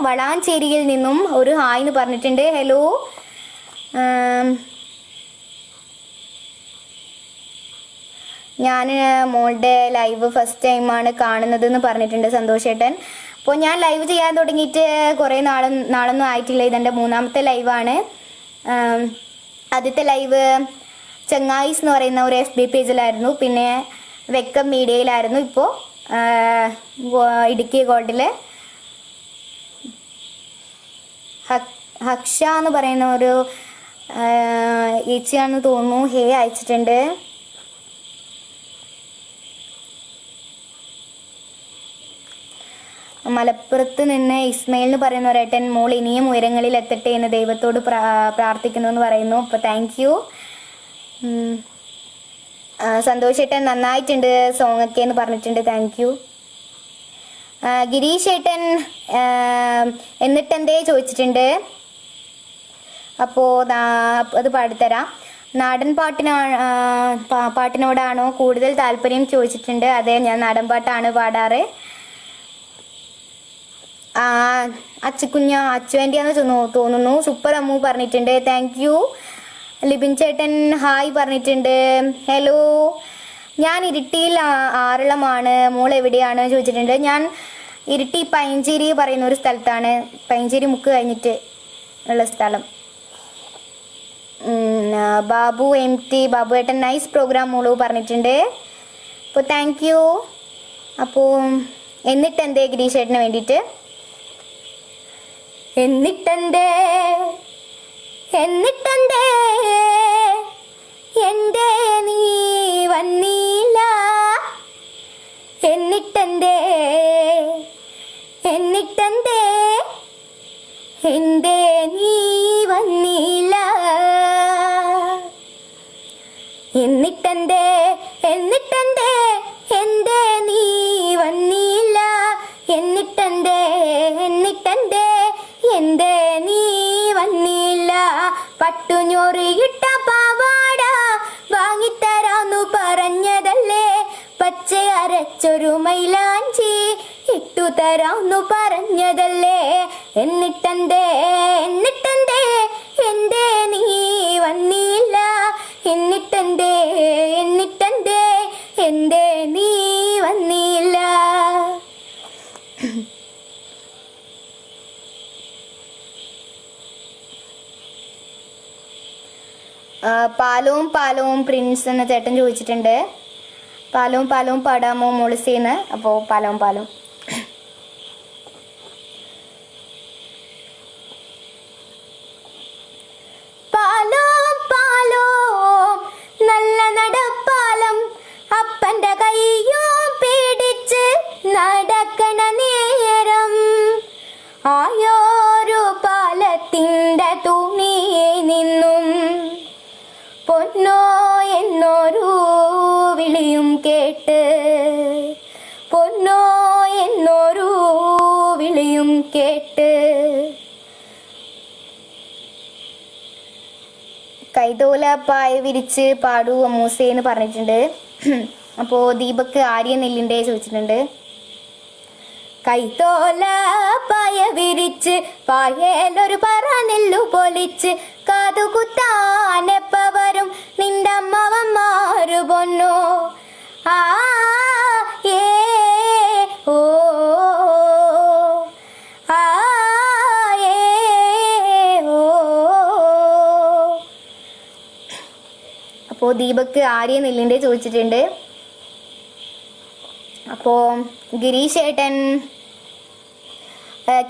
വളാഞ്ചേരിയിൽ നിന്നും ഒരു ഹായ് എന്ന് പറഞ്ഞിട്ടുണ്ട്. ഹലോ. ഞാൻ മോളുടെ ലൈവ് ഫസ്റ്റ് ടൈമാണ് കാണുന്നത് എന്ന് പറഞ്ഞിട്ടുണ്ട് സന്തോഷേട്ടൻ. അപ്പോൾ ഞാൻ ലൈവ് ചെയ്യാൻ തുടങ്ങിയിട്ട് കുറേ നാളൊന്നും ആയിട്ടില്ല. ഇതെൻ്റെ 3ാമത്തെ ലൈവാണ്. ആദ്യത്തെ ലൈവ് ചങ്ങായിസ് എന്ന് പറയുന്ന ഒരു FB പേജിലായിരുന്നു, പിന്നെ വെക്കം മീഡിയയിലായിരുന്നു. ഇപ്പോൾ ഇടുക്കി ഗോൾഡിൽ ഹക്ഷ എന്ന് പറയുന്ന ഒരു ഏച്ചിയാണെന്ന് തോന്നുന്നു ഹേ അയച്ചിട്ടുണ്ട്. മലപ്പുറത്ത് നിന്ന് ഇസ്മയിൽ എന്ന് പറയുന്ന ഒരേട്ടൻ മോൾ ഇനിയും ഉയരങ്ങളിൽ എത്തട്ടെ എന്ന് ദൈവത്തോട് പ്രാർത്ഥിക്കുന്നു എന്ന് പറയുന്നു. അപ്പോൾ താങ്ക് യു. സന്തോഷേട്ടൻ നന്നായിട്ടുണ്ട് സോങ് ഒക്കെ എന്ന് പറഞ്ഞിട്ടുണ്ട്. Thank U. ഗിരീഷ് ഏട്ടൻ എന്നിട്ടെന്തേ ചോദിച്ചിട്ടുണ്ട്. അപ്പോൾ അത് പാടിത്തരാം. നാടൻ പാട്ടിനോടാണോ കൂടുതൽ താല്പര്യം ചോദിച്ചിട്ടുണ്ട്. അതെ, ഞാൻ നാടൻ പാട്ടാണ് പാടാറ്. അച്ചുവേണ്ടിയാന്ന് തോന്നുന്നു. സൂപ്പർ അമ്മു പറഞ്ഞിട്ടുണ്ട്. Thank U. ലിബിൻ ചേട്ടൻ ഹായ് പറഞ്ഞിട്ടുണ്ട്. ഹലോ. ഞാൻ ഇരിട്ടിയിൽ ആറളമാണ്. മോൾ എവിടെയാണ് ചോദിച്ചിട്ടുണ്ട്. ഞാൻ ഇരിട്ടി പൈഞ്ചേരി പറയുന്ന ഒരു സ്ഥലത്താണ്. പൈഞ്ചേരി മുക്ക് കഴിഞ്ഞിട്ട് ഉള്ള സ്ഥലം. ബാബു MT ബാബു ഏട്ടൻ നൈസ് പ്രോഗ്രാം മോളു പറഞ്ഞിട്ടുണ്ട്. അപ്പോൾ താങ്ക് യു. അപ്പോൾ എന്നിട്ടെന്തേ ഗിരീഷ് ഏട്ടന് വേണ്ടിയിട്ട് എന്നിട്ടെന്തേ എന്തേ നീ വന്നില്ല എന്നിട്ടെന്തേ എന്തേ നീ വന്നില്ല, എന്നിട്ടെന്തേ എന്നിട്ടെന്തേ എന്തേ നീ വന്നില്ല, എന്നിട്ടെന്തേ എന്നിട്ടെന്തേ എന്തേ നീ വന്നില്ല. പട്ടുഞ്ഞോറിയിട്ട പാവാട വാങ്ങിത്തരാന്നു പറഞ്ഞതല്ലേ, പച്ച അരച്ചൊരു മൈലാഞ്ചി ഇട്ടു തരാന്നു പറഞ്ഞതല്ലേ, എന്നിട്ടെന്തേ എന്നിട്ടെന്തേ എന്തേ നീ വന്നില്ല, എന്നിട്ടെന്തേ എന്നിട്ടെന്തേ എന്തേ നീ വന്നില്ല. പാലവും പാലവും പ്രിൻസ് എന്ന ചേട്ടൻ ചോദിച്ചിട്ടുണ്ട്. പാലവും പാലവും പാടാമോ മോളിസേന്ന്. അപ്പോൾ പാലവും പാലവും. പാലവും പാലവും നല്ല നടപ്പാലം, അപ്പൻ്റെ കയ്യും പിടിച്ച് നടക്കണ നേരം, ആയോരു പാലത്തിൻ്റെ തുണി നിന്നും പൊന്നോ എന്നൊരു വിളിയും കേട്ട്, പൊന്നോ എന്നൊരു വിളിയും കേട്ട്. കൈതോല പായ വിരിച്ച് പാടൂ അമ്മൂസേന്ന് പറഞ്ഞിട്ടുണ്ട്. അപ്പോൾ ദീപക് ആര്യ നെല്ലിൻ്റെ ചോദിച്ചിട്ടുണ്ട്. കൈതോല പായ വിരിച്ച് പായേലൊരു പറ നെല്ലു പൊലിച്ച്, കാതുകുത്താനെപ്പ വരും നിന്റെ അമ്മവന്മാരു പൊന്നോ, ആ ഏ ഓ ആ ഏ ഓ. അപ്പോൾ ദീപക് ആര്യ നെല്ലിൻ്റെ ചോദിച്ചിട്ടുണ്ട്. അപ്പോൾ ഗിരീഷ് ഏട്ടൻ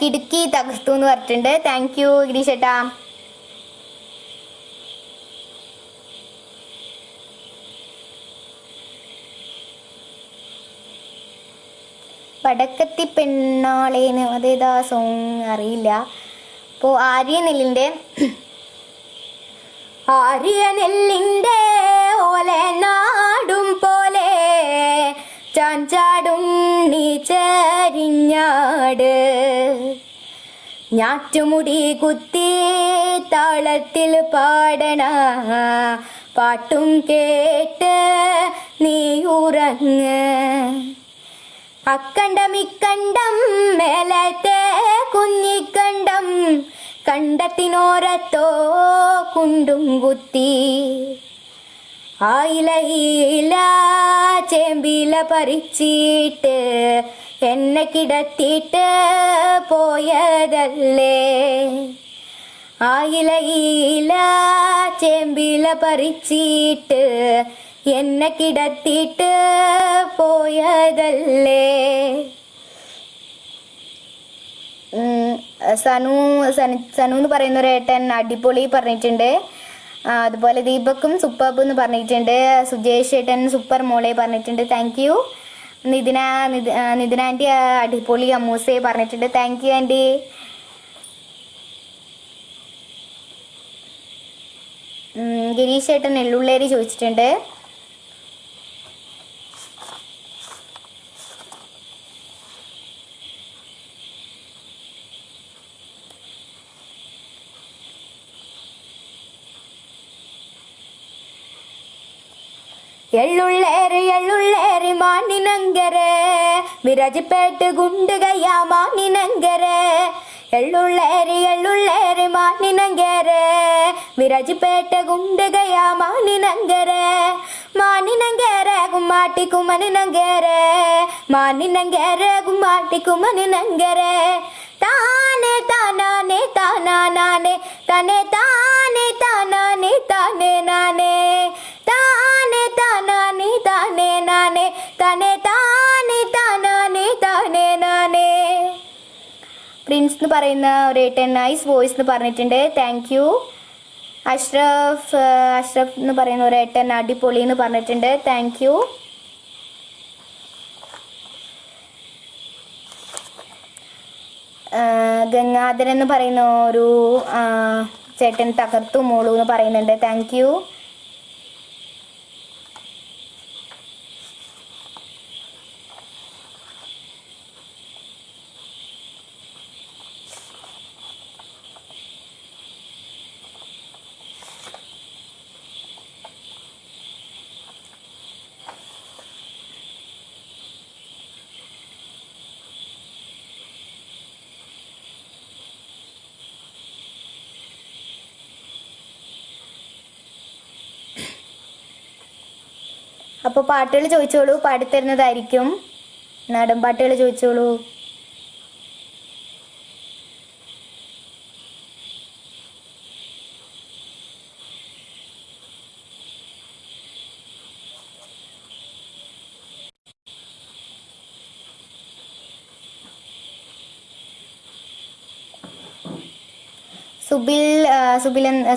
കിടുക്കി തകർത്തു എന്ന് പറഞ്ഞിട്ടുണ്ട്. താങ്ക് യു ഗിരീഷ് ഏട്ടാ. പടക്കത്തി പെണ്ണാളേന്ന് അതേതാ സോങ് അറിയില്ല. അപ്പോൾ ആര്യ നെല്ലിൻ്റെ ഓല നാടും പോലെ ചാഞ്ചാടും നീ ചരിഞ്ഞാട്, ഞാറ്റുമുടി കുത്തി താളത്തിൽ പാടണ പാട്ടും കേട്ട് നീ ഉറങ്ങ്, അക്കണ്ടം ഇക്കണ്ടം മേലത്തെ കുഞ്ഞിക്കണ്ടം കണ്ടത്തിനോരത്തോ കുണ്ടും കുത്തി, ആയില ചേമ്പില പറിച്ചിട്ട് എന്നെ കിടത്തിയിട്ട് പോയതല്ലേ, ആയില ചേമ്പില പറിച്ചിട്ട് എന്നെ കിടത്തിയിട്ട് പോയതല്ലേ. സനു എന്ന് പറയുന്ന ഒരു ഏട്ടൻ അടിപൊളി പറഞ്ഞിട്ടുണ്ട്. അതുപോലെ ദീപക്കും സൂപ്പർബ് എന്ന് പറഞ്ഞിട്ടുണ്ട്. സുജേഷ് ഏട്ടൻ സൂപ്പർ മോളെ പറഞ്ഞിട്ടുണ്ട്. Thank U. നിതിന ആൻറ്റി അടിപൊളി അമ്മൂസയെ പറഞ്ഞിട്ടുണ്ട്. Thank you aunty. ഗിരീഷ് ഏട്ടൻ എള്ളുള്ളേരി ചോദിച്ചിട്ടുണ്ട്. ಎಳ್ಳುಳ್ಳೇರಿ ಮಾನಿನಂಗರೆ ವಿರಾಜಪೇಟೆ ಗುಂಡುಗಯ್ಯ ಮಾನಿನಂಗರೆ, ಎಳ್ಳುಳ್ಳೇರಿ ಮಾನಿನಂಗರೆ ವಿರಾಜಪೇಟೆ ಗುಂಡುಗಯ್ಯ ಮಾನಿನಂಗರೆ, ಮಾನಿನಂಗರೆ ಗುಮ್ಮಾಟಿ ಕುಮನಿನಂಗರೆ, ಮಾನಿನಂಗರೆ ಗುಮ್ಮಾಟಿ ಕುಮನಿನಂಗರೆ, ತಾನೆ ತಾನಾನೆ ತಾನಾನೆ ತಾನೆ ತಾನೆ ತಾನಾನೆ ತಾನೆ ನಾನೇ താനെ താനാനെ താനെ നാനെ താനെ താനെ താനാനെ താനെ നാനെ. പ്രിൻസ് എന്ന് പറയുന്ന ഒരു ഏട്ടൻ നൈസ് വോയിസ് എന്ന് പറഞ്ഞിട്ടുണ്ട്. Thank U. അഷ്റഫ് എന്ന് പറയുന്ന ഒരു ഏട്ടൻ അടിപൊളി എന്ന് പറഞ്ഞിട്ടുണ്ട്. Thank U. ഗംഗാധരൻ എന്ന് പറയുന്ന ഒരു ചേട്ടൻ തകർത്തു മോളൂ എന്ന് പറയുന്നുണ്ട്. Thank you. അപ്പോൾ പാട്ടുകൾ ചോദിച്ചോളൂ, പാടിത്തരുന്നതായിരിക്കും. നാടൻ പാട്ടുകൾ ചോദിച്ചോളൂ.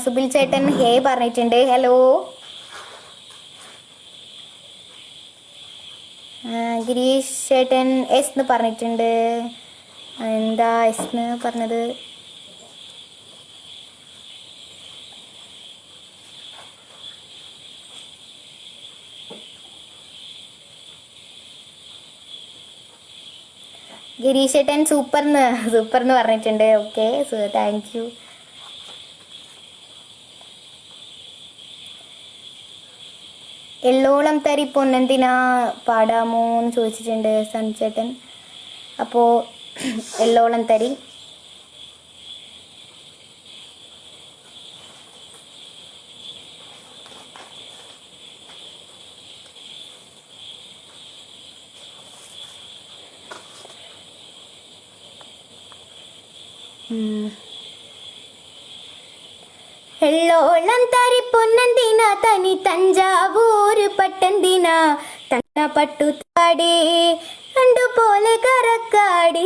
സുബിൽ ചേട്ടൻ ഹേ പറഞ്ഞിട്ടുണ്ട്. ഹലോ. ഗിരീഷ് ചേട്ടൻ എസ് എന്ന് പറഞ്ഞിട്ടുണ്ട്. എന്താ എസ് എന്ന് പറഞ്ഞത്? ഗിരീഷ് ചേട്ടൻ സൂപ്പർ എന്ന് പറഞ്ഞിട്ടുണ്ട്. Okay, thank U. എള്ളോളം തരി പൊന്നെന്തിനാ പാടാമോ എന്ന് ചോദിച്ചിട്ടുണ്ട് സൺചേട്ടൻ. അപ്പോൾ എള്ളോളം തരി എള്ളോളം തരി പൊന്നെന്തിന തനി തഞ്ചാവൂര് പട്ടെന്തിന തന്ന പട്ടു താടി കണ്ടുപോലെ കറക്കാടി.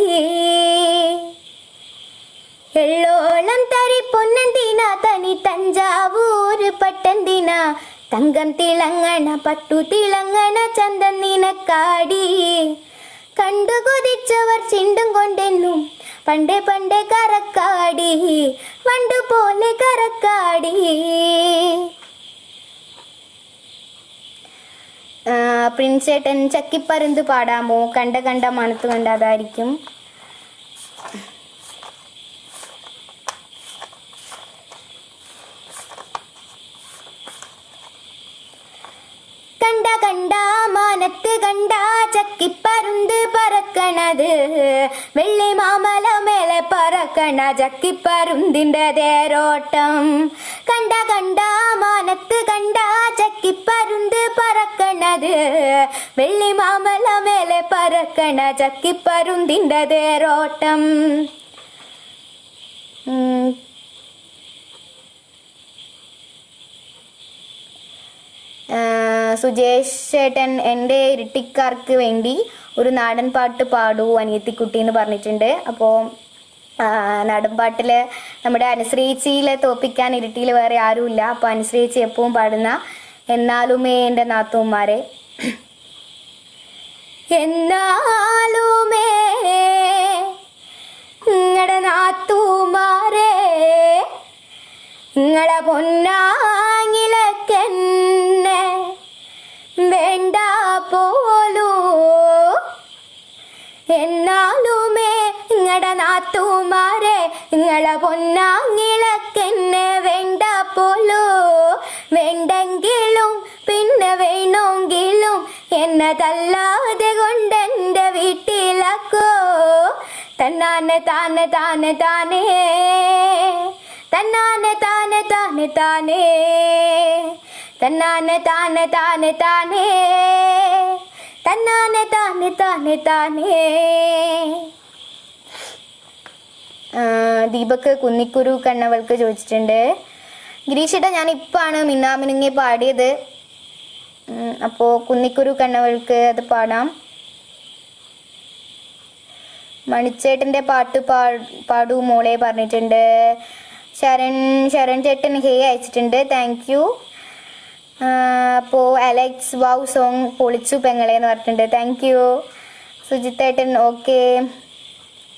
എള്ളോളം തരി പൊന്നെന്തിന തനി തഞ്ചാവൂര് പട്ടെന്തിന തങ്കം തിളങ്ങണ പട്ടു തിളങ്ങണ ചന്തം നിനക്കാടി. കണ്ടു കൊതിച്ചവർ ചിണ്ടും കൊണ്ടെന്നും പണ്ടേ പണ്ടേ കറക്കാടി വണ്ടു പോലെ കറക്കാടി. പ്രിൻസ് ചേട്ടൻ ചക്കിപ്പരുന്ത് പാടാമോ? കണ്ട മണത്ത് കണ്ട അതായിരിക്കും. കണ്ട മാനത്ത് കണ്ട ചക്കിപ്പരുന്ത് പറക്കണത് വെള്ളി മാമല മേലെ പറക്കണ ചക്കിപ്പരുന്തിൻ്റെ തേരോട്ടം. കണ്ട മാനത്ത് കണ്ട ചക്കിപ്പരുന്ത് പറക്കണത് വെള്ളി മാമല മേലെ പറക്കണ ചക്കിപ്പരുന്തിൻ്റെ തേരോട്ടം. സുജേഷ് ചേട്ടൻ എൻ്റെ ഇരട്ടിക്കാർക്ക് വേണ്ടി ഒരു നാടൻ പാട്ട് പാടൂ അനിയത്തിക്കുട്ടി എന്ന് പറഞ്ഞിട്ടുണ്ട്. അപ്പോൾ നാടൻ പാട്ടിൽ നമ്മുടെ അനുശ്രീച്ചിയിലെ തോപ്പിക്കാൻ ഇരട്ടിയിൽ വേറെ ആരുമില്ല. അപ്പോൾ അനുശ്രീച്ചി എപ്പോഴും പാടുന്ന എന്നാലുമേ എൻ്റെ നാത്തൂമാരെ. എന്നാലുമേ നിങ്ങളുടെ നാത്തൂമാരെ നിങ്ങളെ പൊന്നാങ്ങിലക്കെന്നെ വേണ്ട പോലൂ. എന്നാലുമേ നിങ്ങളുടെ നാത്തൂമാരെ നിങ്ങളെ പൊന്നാങ്ങിലക്കെന്നെ വേണ്ട പോലൂ. വേണ്ടെങ്കിലും പിന്നെ വേണമെങ്കിലും എന്നെ തല്ലാതെ കൊണ്ടെൻ്റെ വീട്ടിലാക്കോ. തന്നാനെ താനെ താനെ താനേ തന്നാനെ താനെ താനെ താനേ തന്നാനെ താനെ താനെ താനേ തന്നാനെ താനെ താനെ താനേ. ദീപക് കുന്നിക്കുരു കണ്ണവൾക്ക് ചോദിച്ചിട്ടുണ്ട്. ഗിരീഷേട്ടാ ഞാനിപ്പാണ് മിന്നാമിനുങ്ങി പാടിയത്. അപ്പോൾ കുന്നിക്കുരു കണ്ണവൾക്ക് അത് പാടാം. മണിച്ചേട്ടൻ്റെ പാട്ട് പാടൂ മോളെ പറഞ്ഞിട്ടുണ്ട്. ശരൺ ചേട്ടൻ ഹേ അയച്ചിട്ടുണ്ട്. Thank you. അപ്പോൾ അലക്സ് വാവ് സോങ് പൊളിച്ചു പെങ്ങളെ എന്ന് പറഞ്ഞിട്ടുണ്ട്. Thank you. സുജിത്തേട്ടൻ ഓക്കെ.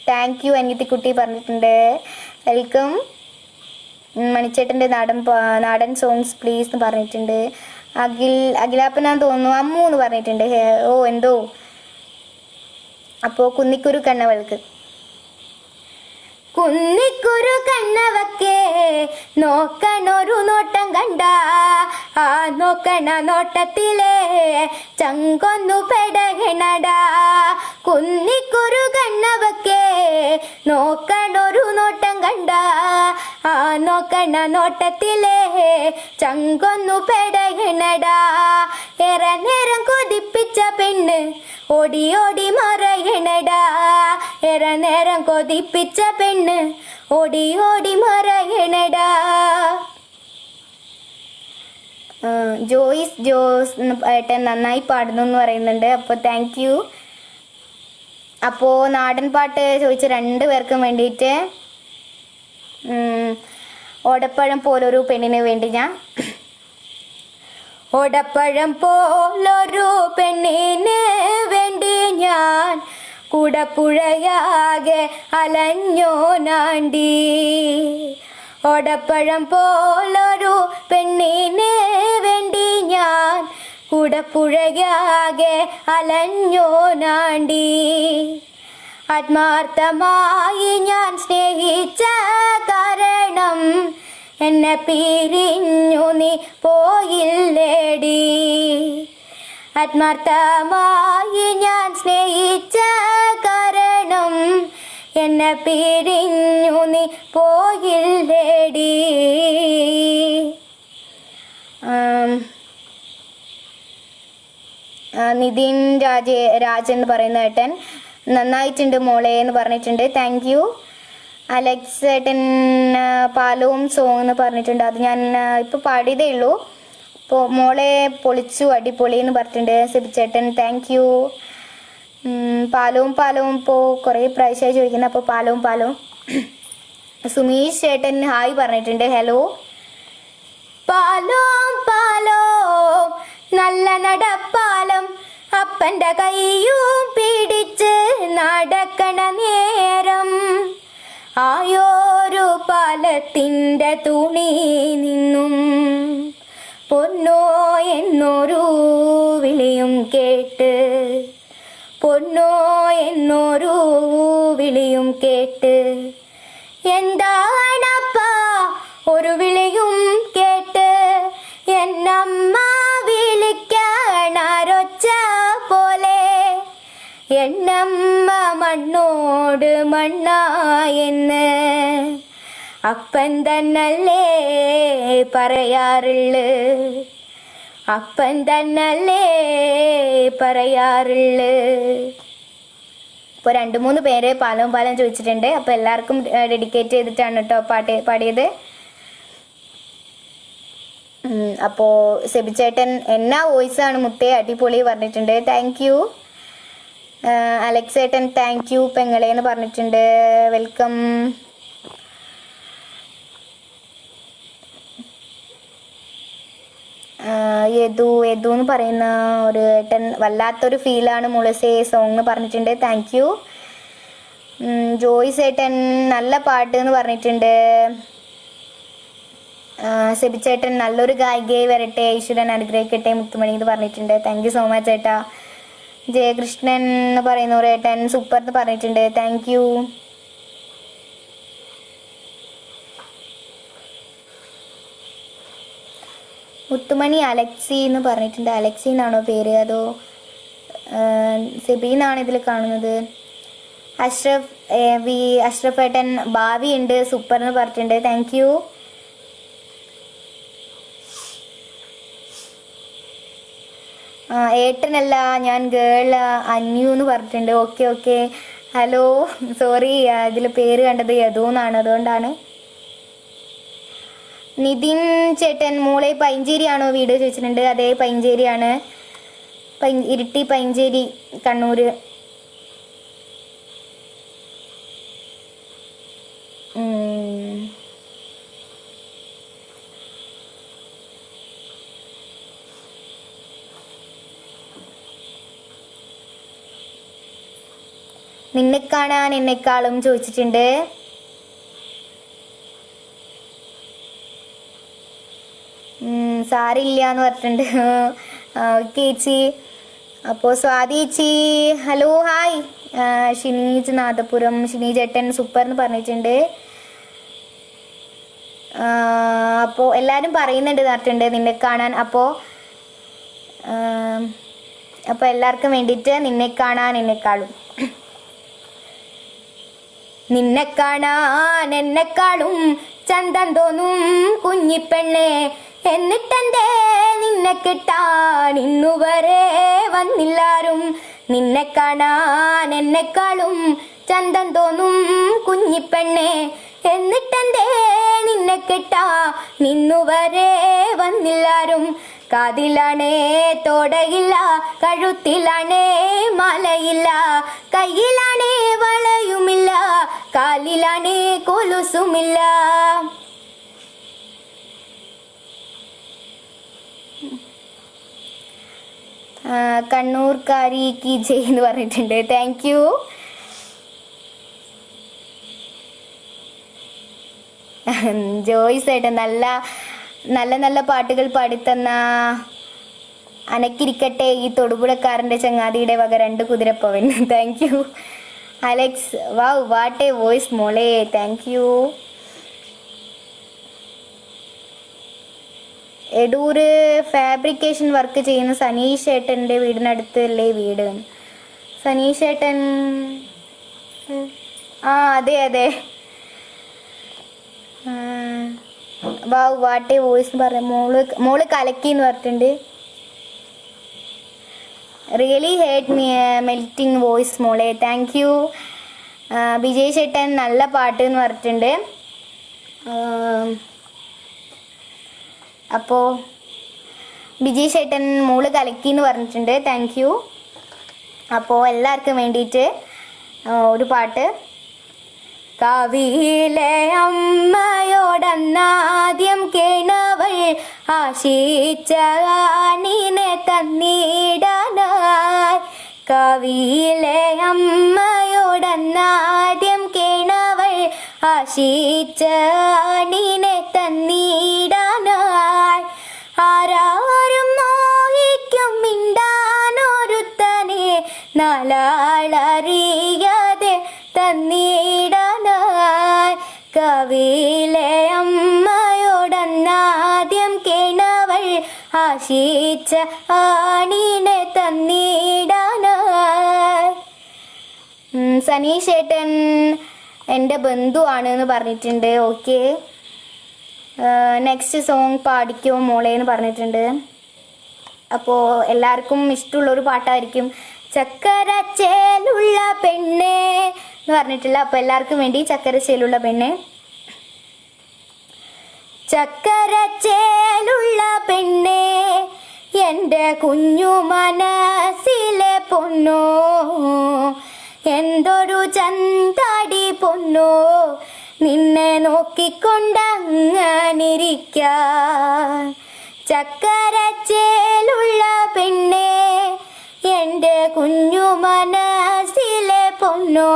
താങ്ക് യു അനിയത്തിക്കുട്ടി പറഞ്ഞിട്ടുണ്ട്. വെൽക്കം. മണിച്ചേട്ടൻ്റെ നാടൻ സോങ്സ് പ്ലീസ് എന്ന് പറഞ്ഞിട്ടുണ്ട്. അഖിലാപ്പനാന്ന് തോന്നുന്നു. അമ്മു എന്ന് പറഞ്ഞിട്ടുണ്ട്. ഓ എന്തോ. അപ്പോൾ കുന്നിക്കുരു കണ്ണവൾക്ക്. കുന്നിക്കുരു കണ്ണവക്കെ നോക്കണൊരു നോട്ടം കണ്ട, ആ നോക്കണ നോട്ടത്തിലെ ചങ്കൊന്നു പെടകണടാ. കുന്നിക്കുരു കണ്ണവക്കെ നോക്കണൊരു നോട്ടം കണ്ട, ആ നോക്കണ നോട്ടത്തിലെ ചങ്കൊന്നു പെടകണടാ. ഏറെ നേരം കൊതിപ്പിച്ച പെണ്ണ് ഓടി ഓടി മറയണടാ. ഏറെ നേരം കൊതിപ്പിച്ച പെണ്ണ് ഓടി ഓടി മറയണടാ. ജോസ് ഏട്ടൻ നന്നായി പാടുന്നു എന്ന് പറയുന്നുണ്ട്. അപ്പോൾ താങ്ക് യു. അപ്പോൾ നാടൻ പാട്ട് ചോദിച്ച 2 പേർക്കും വേണ്ടിയിട്ട് ഓടപ്പഴം പോലൊരു പെണ്ണിന് വേണ്ടി ഞാൻ ഓടപ്പഴം പോലൊരു പെണ്ണിന് വേണ്ടി ഞാൻ കുടപ്പുഴയാകെ അലഞ്ഞോ നാണ്ടി. ഓടപ്പഴം പോലൊരു പെണ്ണിന് വേണ്ടി ഞാൻ കുടപ്പുഴയാകെ അലഞ്ഞോ നാണ്ടി. ആത്മാർത്ഥമായി ഞാൻ സ്നേഹിച്ച കാരണം എന്നെ പിരിഞ്ഞു നീ പോയില്ലേടി. ആത്മാർത്ഥമായി ഞാൻ സ്നേഹിച്ച കാരണം എന്നെ പിരിഞ്ഞു നീ പോയില്ലേടി. നിതിൻ രാജ് എന്ന് പറയുന്ന ഏട്ടൻ നന്നായിട്ടുണ്ട് മോളെ എന്ന് പറഞ്ഞിട്ടുണ്ട്. Thank you. അലക്സ് ഏട്ടൻ പാലവും സോങ് എന്ന് പറഞ്ഞിട്ടുണ്ട്. അത് ഞാൻ ഇപ്പോൾ പാടിയതേ ഉള്ളൂ. അപ്പോൾ മോളെ പൊളിച്ചു അടിപൊളി എന്ന് പറഞ്ഞിട്ടുണ്ട് സിബിച്ചേട്ടൻ. Thank you. പാലവും ഇപ്പോൾ കുറേ പ്രാവശ്യമായി ചോദിക്കുന്നത്. അപ്പോൾ പാലവും സുമീഷ് ചേട്ടൻ ഹായ് പറഞ്ഞിട്ടുണ്ട്. ഹലോ. പാലോ നല്ല നടപ്പാലം, അപ്പൻ്റെ കയ്യും പിടിച്ച് നടക്കണ നേരം ആയോരു പാലത്തിൻ്റെ തുണി നിന്നും പൊന്നോ എന്നൊരു വിളിയും കേട്ട്, പൊന്നോ എന്നൊരു വിളിയും കേട്ട്. എന്താണപ്പാ ഒരു വിളിയും കേട്ട് എന്നമ്മ വിളിക്കാണാരൊച്ച പോലെ. എന്നമ്മ മണ്ണോട് മണ്ണായെന്ന് അപ്പൻ തന്നല്ലേ പറയാറുള്ളു, അപ്പൻ തന്നല്ലേ പറയാറുള്ളു. ഇപ്പോൾ 2-3 പേര് പാലം ചോദിച്ചിട്ടുണ്ട്. അപ്പോൾ എല്ലാവർക്കും ഡെഡിക്കേറ്റ് ചെയ്തിട്ടാണ് കേട്ടോ പാടിയത്. അപ്പോൾ സെബിച്ചേട്ടൻ എന്നാ വോയിസാണ് മുത്തേ അടിപൊളി പറഞ്ഞിട്ടുണ്ട്. Thank you. അലക്സ് ഏട്ടൻ താങ്ക് യു പെങ്ങളെ എന്ന് പറഞ്ഞിട്ടുണ്ട്. വെൽക്കം. യദു എന്ന് പറയുന്ന ഒരു ഏട്ടൻ വല്ലാത്തൊരു ഫീലാണ് മുളസേ സോങ് എന്ന് പറഞ്ഞിട്ടുണ്ട്. Thank U. ജോയ്സ് ഏട്ടൻ നല്ല പാട്ട് എന്ന് പറഞ്ഞിട്ടുണ്ട്. സെബിച്ചേട്ടൻ നല്ലൊരു ഗായികയായി വരട്ടെ, ഈശ്വരൻ അനുഗ്രഹിക്കട്ടെ മുത്തുമണി എന്ന് പറഞ്ഞിട്ടുണ്ട്. താങ്ക് യു സോ മച്ച് ഏട്ടാ. ജയകൃഷ്ണൻ എന്ന് പറയുന്ന ഒരു ഏട്ടൻ സൂപ്പർ എന്ന് പറഞ്ഞിട്ടുണ്ട്. Thank U. മുത്തുമണി അലക്സി എന്ന് പറഞ്ഞിട്ടുണ്ട്. അലക്സി എന്നാണോ പേര്, അതോ സെബീന്നാണ് ഇതിൽ കാണുന്നത്. അഷ്റഫ് ഏട്ടൻ ഭാവി ഉണ്ട് സൂപ്പർ എന്ന് പറഞ്ഞിട്ടുണ്ട്. Thank U. ഏട്ടനല്ല ഞാൻ ഗേൾ അന്യു എന്ന് പറഞ്ഞിട്ടുണ്ട്. Okay hello. സോറി, ഇതിൽ പേര് കണ്ടത് യദു എന്നാണ്, അതുകൊണ്ടാണ്. നിതിൻ ചേട്ടൻ മോളെ പൈഞ്ചേരിയാണോ വീട് ചോദിച്ചിട്ടുണ്ട്. അതേ പൈഞ്ചേരിയാണ്, ഇരിട്ടി പൈഞ്ചേരി കണ്ണൂർ. നിന്നെ കാണാൻ എന്നെക്കാളും ചോദിച്ചിട്ടുണ്ട്. സാരില്ല എന്ന് പറഞ്ഞിട്ടുണ്ട്. ഓക്കെ ചേച്ചി. അപ്പോൾ സ്വാതി ചേച്ചി ഹലോ ഹായ്. ഷിനീജ് നാദപുരം ഷിനീജ് ഏട്ടൻ സൂപ്പർ എന്ന് പറഞ്ഞിട്ടുണ്ട്. അപ്പോൾ എല്ലാവരും പറയുന്നുണ്ട് പറഞ്ഞിട്ടുണ്ട് നിന്നെ കാണാൻ. അപ്പോൾ എല്ലാവർക്കും വേണ്ടിയിട്ട് നിന്നെ കാണാൻ എന്നെക്കാളും. നിന്നെ കാണാൻ എന്നെക്കാളും ചന്തം തോന്നും കുഞ്ഞിപ്പെണ്ണെ, എന്നിട്ടെന്തേ നിന്നെ കിട്ടാൻ ഇന്നുവരെ വന്നില്ലാരും. നിന്നെ കാണാൻ എന്നെക്കാളും ചന്തം തോന്നും കുഞ്ഞിപ്പെണ്ണെ, എന്നിട്ടെന്തേ നിന്നെ കിട്ടാ നിന്നുവരെ വന്നില്ലാരും. കാതിലാണേ തോടയില്ല, കഴുത്തിലാണേ മാലയില്ല, കയ്യിലാണേ വളയുമില്ല, കാലിലാണേ കൊലുസുമില്ല. കണ്ണൂർക്കാരി കി ജയ് എന്ന് പറഞ്ഞിട്ടുണ്ട്. Thank U. ജോയ്സ് ഏട്ടൻ നല്ല നല്ല നല്ല പാട്ടുകൾ പാടിത്തന്ന അനക്കിരിക്കട്ടെ ഈ തൊടുപുഴക്കാരൻ്റെ ചങ്ങാതിയുടെ വക 2 കുതിരപ്പവൻ. Thank you Alex. Wow what a voice മോളെ. Thank you. Edoor fabrication work ചെയ്യുന്ന സനീഷ് ഏട്ടൻ്റെ വീടിനടുത്തല്ലേ വീട്? സനീഷ് ഏട്ടൻ അതെ അതെ. വാവ് വാട്ട് എ വോയിസ് പറയാം. മോള് കലക്കി എന്ന് പറഞ്ഞിട്ടുണ്ട്. റിയലി ഹേർട്ട് മെൽറ്റിംഗ് വോയിസ് മോളെ. Thank you. വിജയ് ചേട്ടൻ നല്ല പാട്ട് എന്ന് പറഞ്ഞിട്ടുണ്ട്. അപ്പോൾ വിജയ് ചേട്ടൻ മോള് കലക്കി എന്ന് പറഞ്ഞിട്ടുണ്ട്. Thank you. അപ്പോൾ എല്ലാവർക്കും വേണ്ടിയിട്ട് ഒരു പാട്ട്. കവിയിലെ അമ്മയോടന്നാദ്യം കേണവൾ ആശിച്ച ആണിനെ തന്നിടാനായി. കവിയിലെ അമ്മയോടന്നാദ്യം കേണവൾ ആശിച്ച ആണിനെ തന്നിടാനായി. ആരാരും മോഹിക്കും മിണ്ടാനൊരുത്തനെ നാലാളറിയാതെ തന്നിടാനായി. കവിയിലെ അമ്മയോടന്നാദ്യം കേണവൾ ആശിച്ച ആണിനെ തന്നിടാനായി. സനീഷ് ഏട്ടൻ എൻ്റെ ബന്ധുവാണ് എന്ന് പറഞ്ഞിട്ടുണ്ട്. ഓക്കെ. നെക്സ്റ്റ് സോങ് പാടിക്കോ മോളെ എന്ന് പറഞ്ഞിട്ടുണ്ട്. അപ്പോൾ എല്ലാവർക്കും ഇഷ്ടമുള്ളൊരു പാട്ടായിരിക്കും. ചക്കരച്ചേലുള്ള പെണ്ണേ എന്ന് പറഞ്ഞിട്ടില്ല. അപ്പോൾ എല്ലാവർക്കും വേണ്ടി ചക്കരച്ചേലുള്ള പെണ്ണ്. ചക്കരച്ചേലുള്ള പെണ്ണേ എൻ്റെ കുഞ്ഞു മനസ്സിലെ പൊന്നോ, എന്തൊരു ചന്താടി പൊന്നോ, നിന്നെ നോക്കിക്കൊണ്ടങ്ങനിരിക്കാൻ. ചക്കരച്ചേലുള്ള പെണ്ണേ എൻ്റെ കുഞ്ഞു മനസ്സിലെ പൊന്നോ,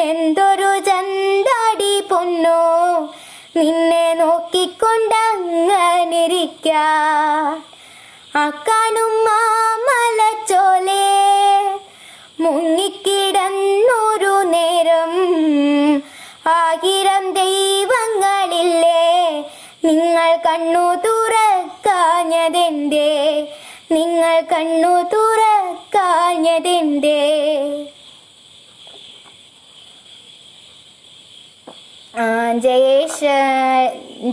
എന്തൊരു ചന്താടി പൊന്നോ, നിന്നെ നോക്കിക്കൊണ്ടങ്ങനിരിക്കാൻ. അക്കാനും മാമലച്ചോലേ മുങ്ങിക്കിടന്നൊരു നേരം 1000 ദൈവങ്ങളില്ലേ, നിങ്ങൾ കണ്ണു തുറക്കാഞ്ഞതെന്തേ, നിങ്ങൾ കണ്ണു തുറക്കാഞ്ഞതെന്തേ.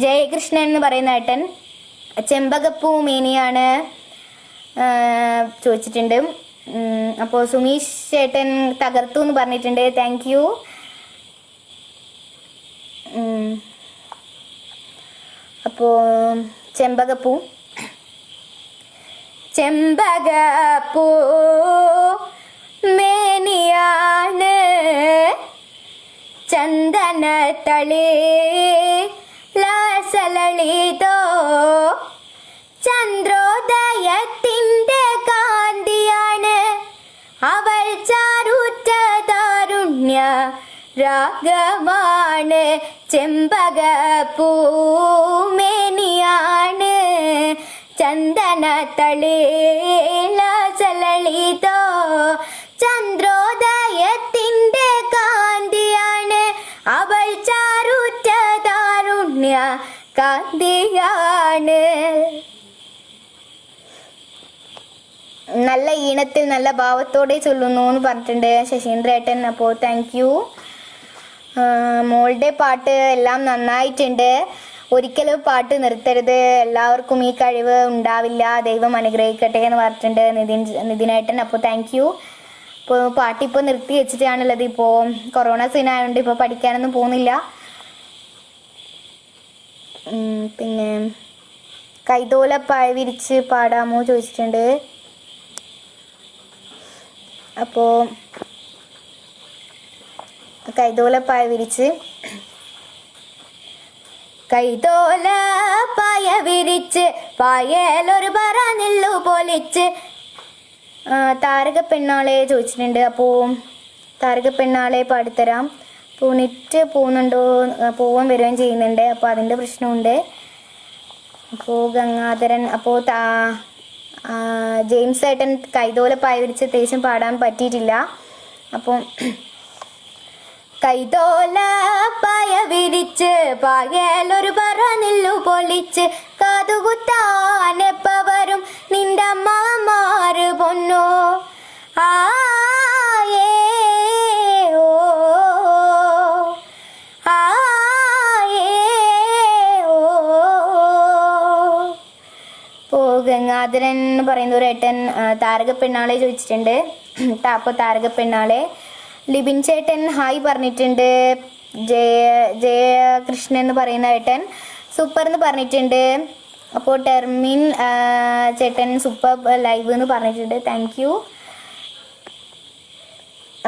ജയകൃഷ്ണൻ എന്ന് പറയുന്ന ഏട്ടൻ ചെമ്പകപ്പൂ മേനിയാണ് ചോദിച്ചിട്ടുണ്ട്. അപ്പോൾ സുമീഷ് ചേട്ടൻ തകർത്തു എന്ന് പറഞ്ഞിട്ടുണ്ട്. Thank you. അപ്പോൾ ചെമ്പകപ്പൂ ചെമ്പകപ്പൂ മേനിയാണ് ചന്ദന തളി ലാസലളിതോ, ചന്ദ്രോദയത്തിൻ്റെ കാന്തിയാണ് അവൾ ചാരുറ്റ കാരുണ്യ രാഗമാണ് ചെമ്പകപ്പൂമേനിയാണ് ചന്ദന തളില ചലളിതോ ചന്ദ്രോദയത്തിൻ്റെ കാന്തിയാണ് അവൾ ചാരുറ്റ താരുണ്യ കാന്തിയാണ്. നല്ല ഈണത്തിൽ നല്ല ഭാവത്തോടെ ചൊല്ലുന്നു എന്ന് പറഞ്ഞിട്ടുണ്ട് ശശീന്ദ്രേട്ടൻ. അപ്പോൾ താങ്ക് യു. മോളുടെ പാട്ട് എല്ലാം നന്നായിട്ടുണ്ട്. ഒരിക്കലും പാട്ട് നിർത്തരുത്. എല്ലാവർക്കും ഈ കഴിവ് ഉണ്ടാവില്ല. ദൈവം അനുഗ്രഹിക്കട്ടെ എന്ന് പറഞ്ഞിട്ടുണ്ട് നിതിനേട്ടൻ. അപ്പോൾ താങ്ക് യു. ഇപ്പോൾ പാട്ടിപ്പോൾ നിർത്തി വെച്ചിട്ടാണുള്ളത്. ഇപ്പോൾ കൊറോണ സീനായതുകൊണ്ട് ഇപ്പോൾ പഠിക്കാനൊന്നും പോകുന്നില്ല. പിന്നെ കൈതോലപ്പായ വിരിച്ച് പാടാമോ ചോദിച്ചിട്ടുണ്ട്. അപ്പോൾ കൈതോലപ്പായ വിരിച്ച് കൈതോലപ്പായ വിരിച്ച് പായലൊരു പറന്നില്ലു പൊലിച്ച് താരക പെണ്ണാളെ ചോദിച്ചിട്ടുണ്ട്. അപ്പോൾ താരക പെണ്ണാളെ പാടിത്തരാം. അപ്പോൾ നെറ്റ് പോകുന്നുണ്ടോ, പോവാൻ വരികയും ചെയ്യുന്നുണ്ട്. അപ്പോൾ അതിൻ്റെ പ്രശ്നമുണ്ട്. അപ്പോൾ ഗംഗാധരൻ, അപ്പോൾ ജെയിംസ് ഏട്ടൻ കൈതോലപ്പായ വിരിച്ച് അത്യാവശ്യം പാടാൻ പറ്റിയിട്ടില്ല. അപ്പോൾ കൈതോലപ്പായ വിരിച്ച് പായലൊരു പറന്നില്ലു പൊലിച്ച് കാതുകുത്താനെപ്പ വരും നിന്റെ അമ്മമാര് പൊന്നോ ആയേ ഓ ആയേ ഓ. ഇപ്പോൾ ഗംഗാധരൻ എന്ന് പറയുന്ന ഒരു ഏട്ടൻ താരക പെണ്ണാളെ ചോദിച്ചിട്ടുണ്ട്. അപ്പോൾ താരക പെണ്ണാളെ ലിബിൻ ചേട്ടൻ ഹായ് പറഞ്ഞിട്ടുണ്ട്. ജയകൃഷ്ണൻ എന്ന് പറയുന്ന ഏട്ടൻ സൂപ്പർ എന്ന് പറഞ്ഞിട്ടുണ്ട്. അപ്പോൾ ടെർമിൻ ചേട്ടൻ സൂപ്പർ ലൈവ് എന്ന് പറഞ്ഞിട്ടുണ്ട്. Thank you.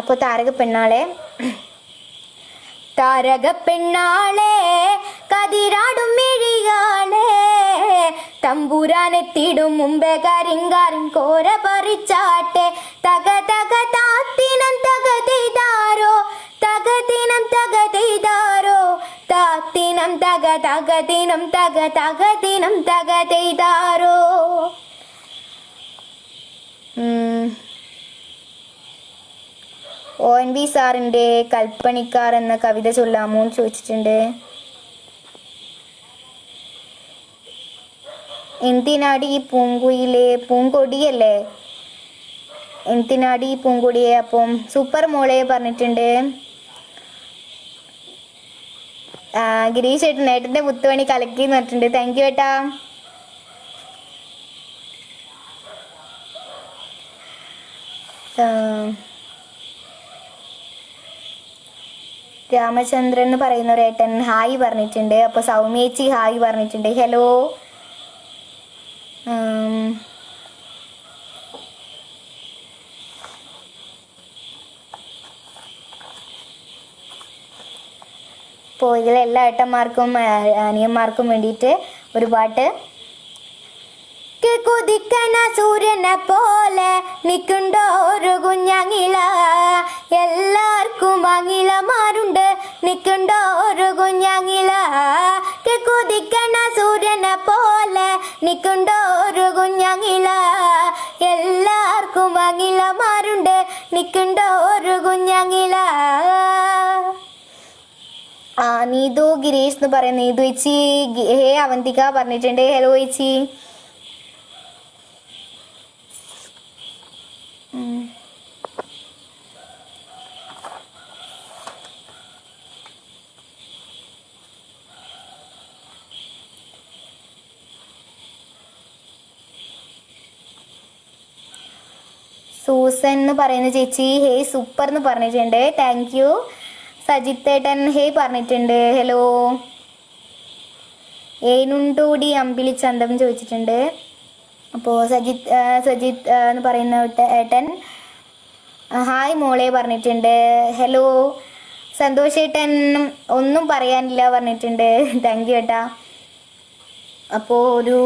അപ്പോൾ താരക പെണ്ണാളെ താരക പെണ്ണാളെ കതിരാടും മിഴിയാളെ തമ്പുരാനെത്തിടും മുമ്പേ കരിങ്കാരൻ കോര പറിച്ചാട്ടെ തക തക താത്തിനം തകതെയ്താരോ തകതിനം തകതെയ്താരോ താത്തിനം തക തകതിനം തക തകതിനം തകതെയ്താരോ. ONV സാറിൻ്റെ കൽപ്പണിക്കാർ എന്ന കവിത ചൊല്ലാമോ എന്ന് ചോദിച്ചിട്ടുണ്ട്. എന്തിനാടി ഈ പൂങ്കുയിലെ പൂങ്കൊടിയല്ലേ, എന്തിനാടി ഈ പൂങ്കൊടിയെ. അപ്പം സൂപ്പർ മോളെ പറഞ്ഞിട്ടുണ്ട്. ഗിരീഷ് ഏട്ടൻ ഏട്ടൻ്റെ മുത്തുമണി കലക്കി എന്ന് പറഞ്ഞിട്ടുണ്ട്. താങ്ക് യു ഏട്ടാ. രാമചന്ദ്രൻ എന്ന് പറയുന്ന ഒരു ഏട്ടൻ ഹായ് പറഞ്ഞിട്ടുണ്ട്. അപ്പോൾ സൗമ്യേച്ചി ഹായ് പറഞ്ഞിട്ടുണ്ട്. ഹലോ. അപ്പോൾ ഇതിലെല്ലാ ഏട്ടന്മാർക്കും അനിയന്മാർക്കും വേണ്ടിയിട്ട് ഒരു പാട്ട്. കുതിക്കണ സൂര്യനെ പോലെ നിൽക്കുണ്ടോ ഒരു കുഞ്ഞങ്ങിള, എല്ലാവർക്കും അങ്ങിളമാരുണ്ട് നിൽക്കുണ്ടോ ഒരു കുഞ്ഞങ്ങിള. കുതിക്കണ സൂര്യനെ പോലെ നിൽക്കുണ്ടോ ഒരു കുഞ്ഞങ്ങിള, എല്ലാവർക്കും അങ്ങിളമാരുണ്ട് നിൽക്കുണ്ടോ ഒരു കുഞ്ഞങ്ങിള. നീതു ഗിരീഷ് എന്ന് പറയുന്ന നീതു ചേച്ചി ഹേ അവന്തിക പറഞ്ഞിട്ടുണ്ട്. ഹലോ ചേച്ചി. സൂസൻ എന്ന് പറയുന്ന ചേച്ചി ഹേ സൂപ്പർ എന്ന് പറഞ്ഞിട്ടുണ്ട്. Thank U. സജിത്ത് ഏട്ടൻ ഹേ പറഞ്ഞിട്ടുണ്ട്. ഹലോ. ഏനുണ്ടോടി അമ്പിളി ചന്തം ചോദിച്ചിട്ടുണ്ട്. അപ്പോൾ സജിത്ത് എന്ന് പറയുന്ന ഏട്ടൻ ഹായ് മോളെ പറഞ്ഞിട്ടുണ്ട്. ഹലോ. സന്തോഷ് ഏട്ടൻ ഒന്നും പറയാനില്ല പറഞ്ഞിട്ടുണ്ട്. താങ്ക് യു ഏട്ടാ. അപ്പോൾ ഒരു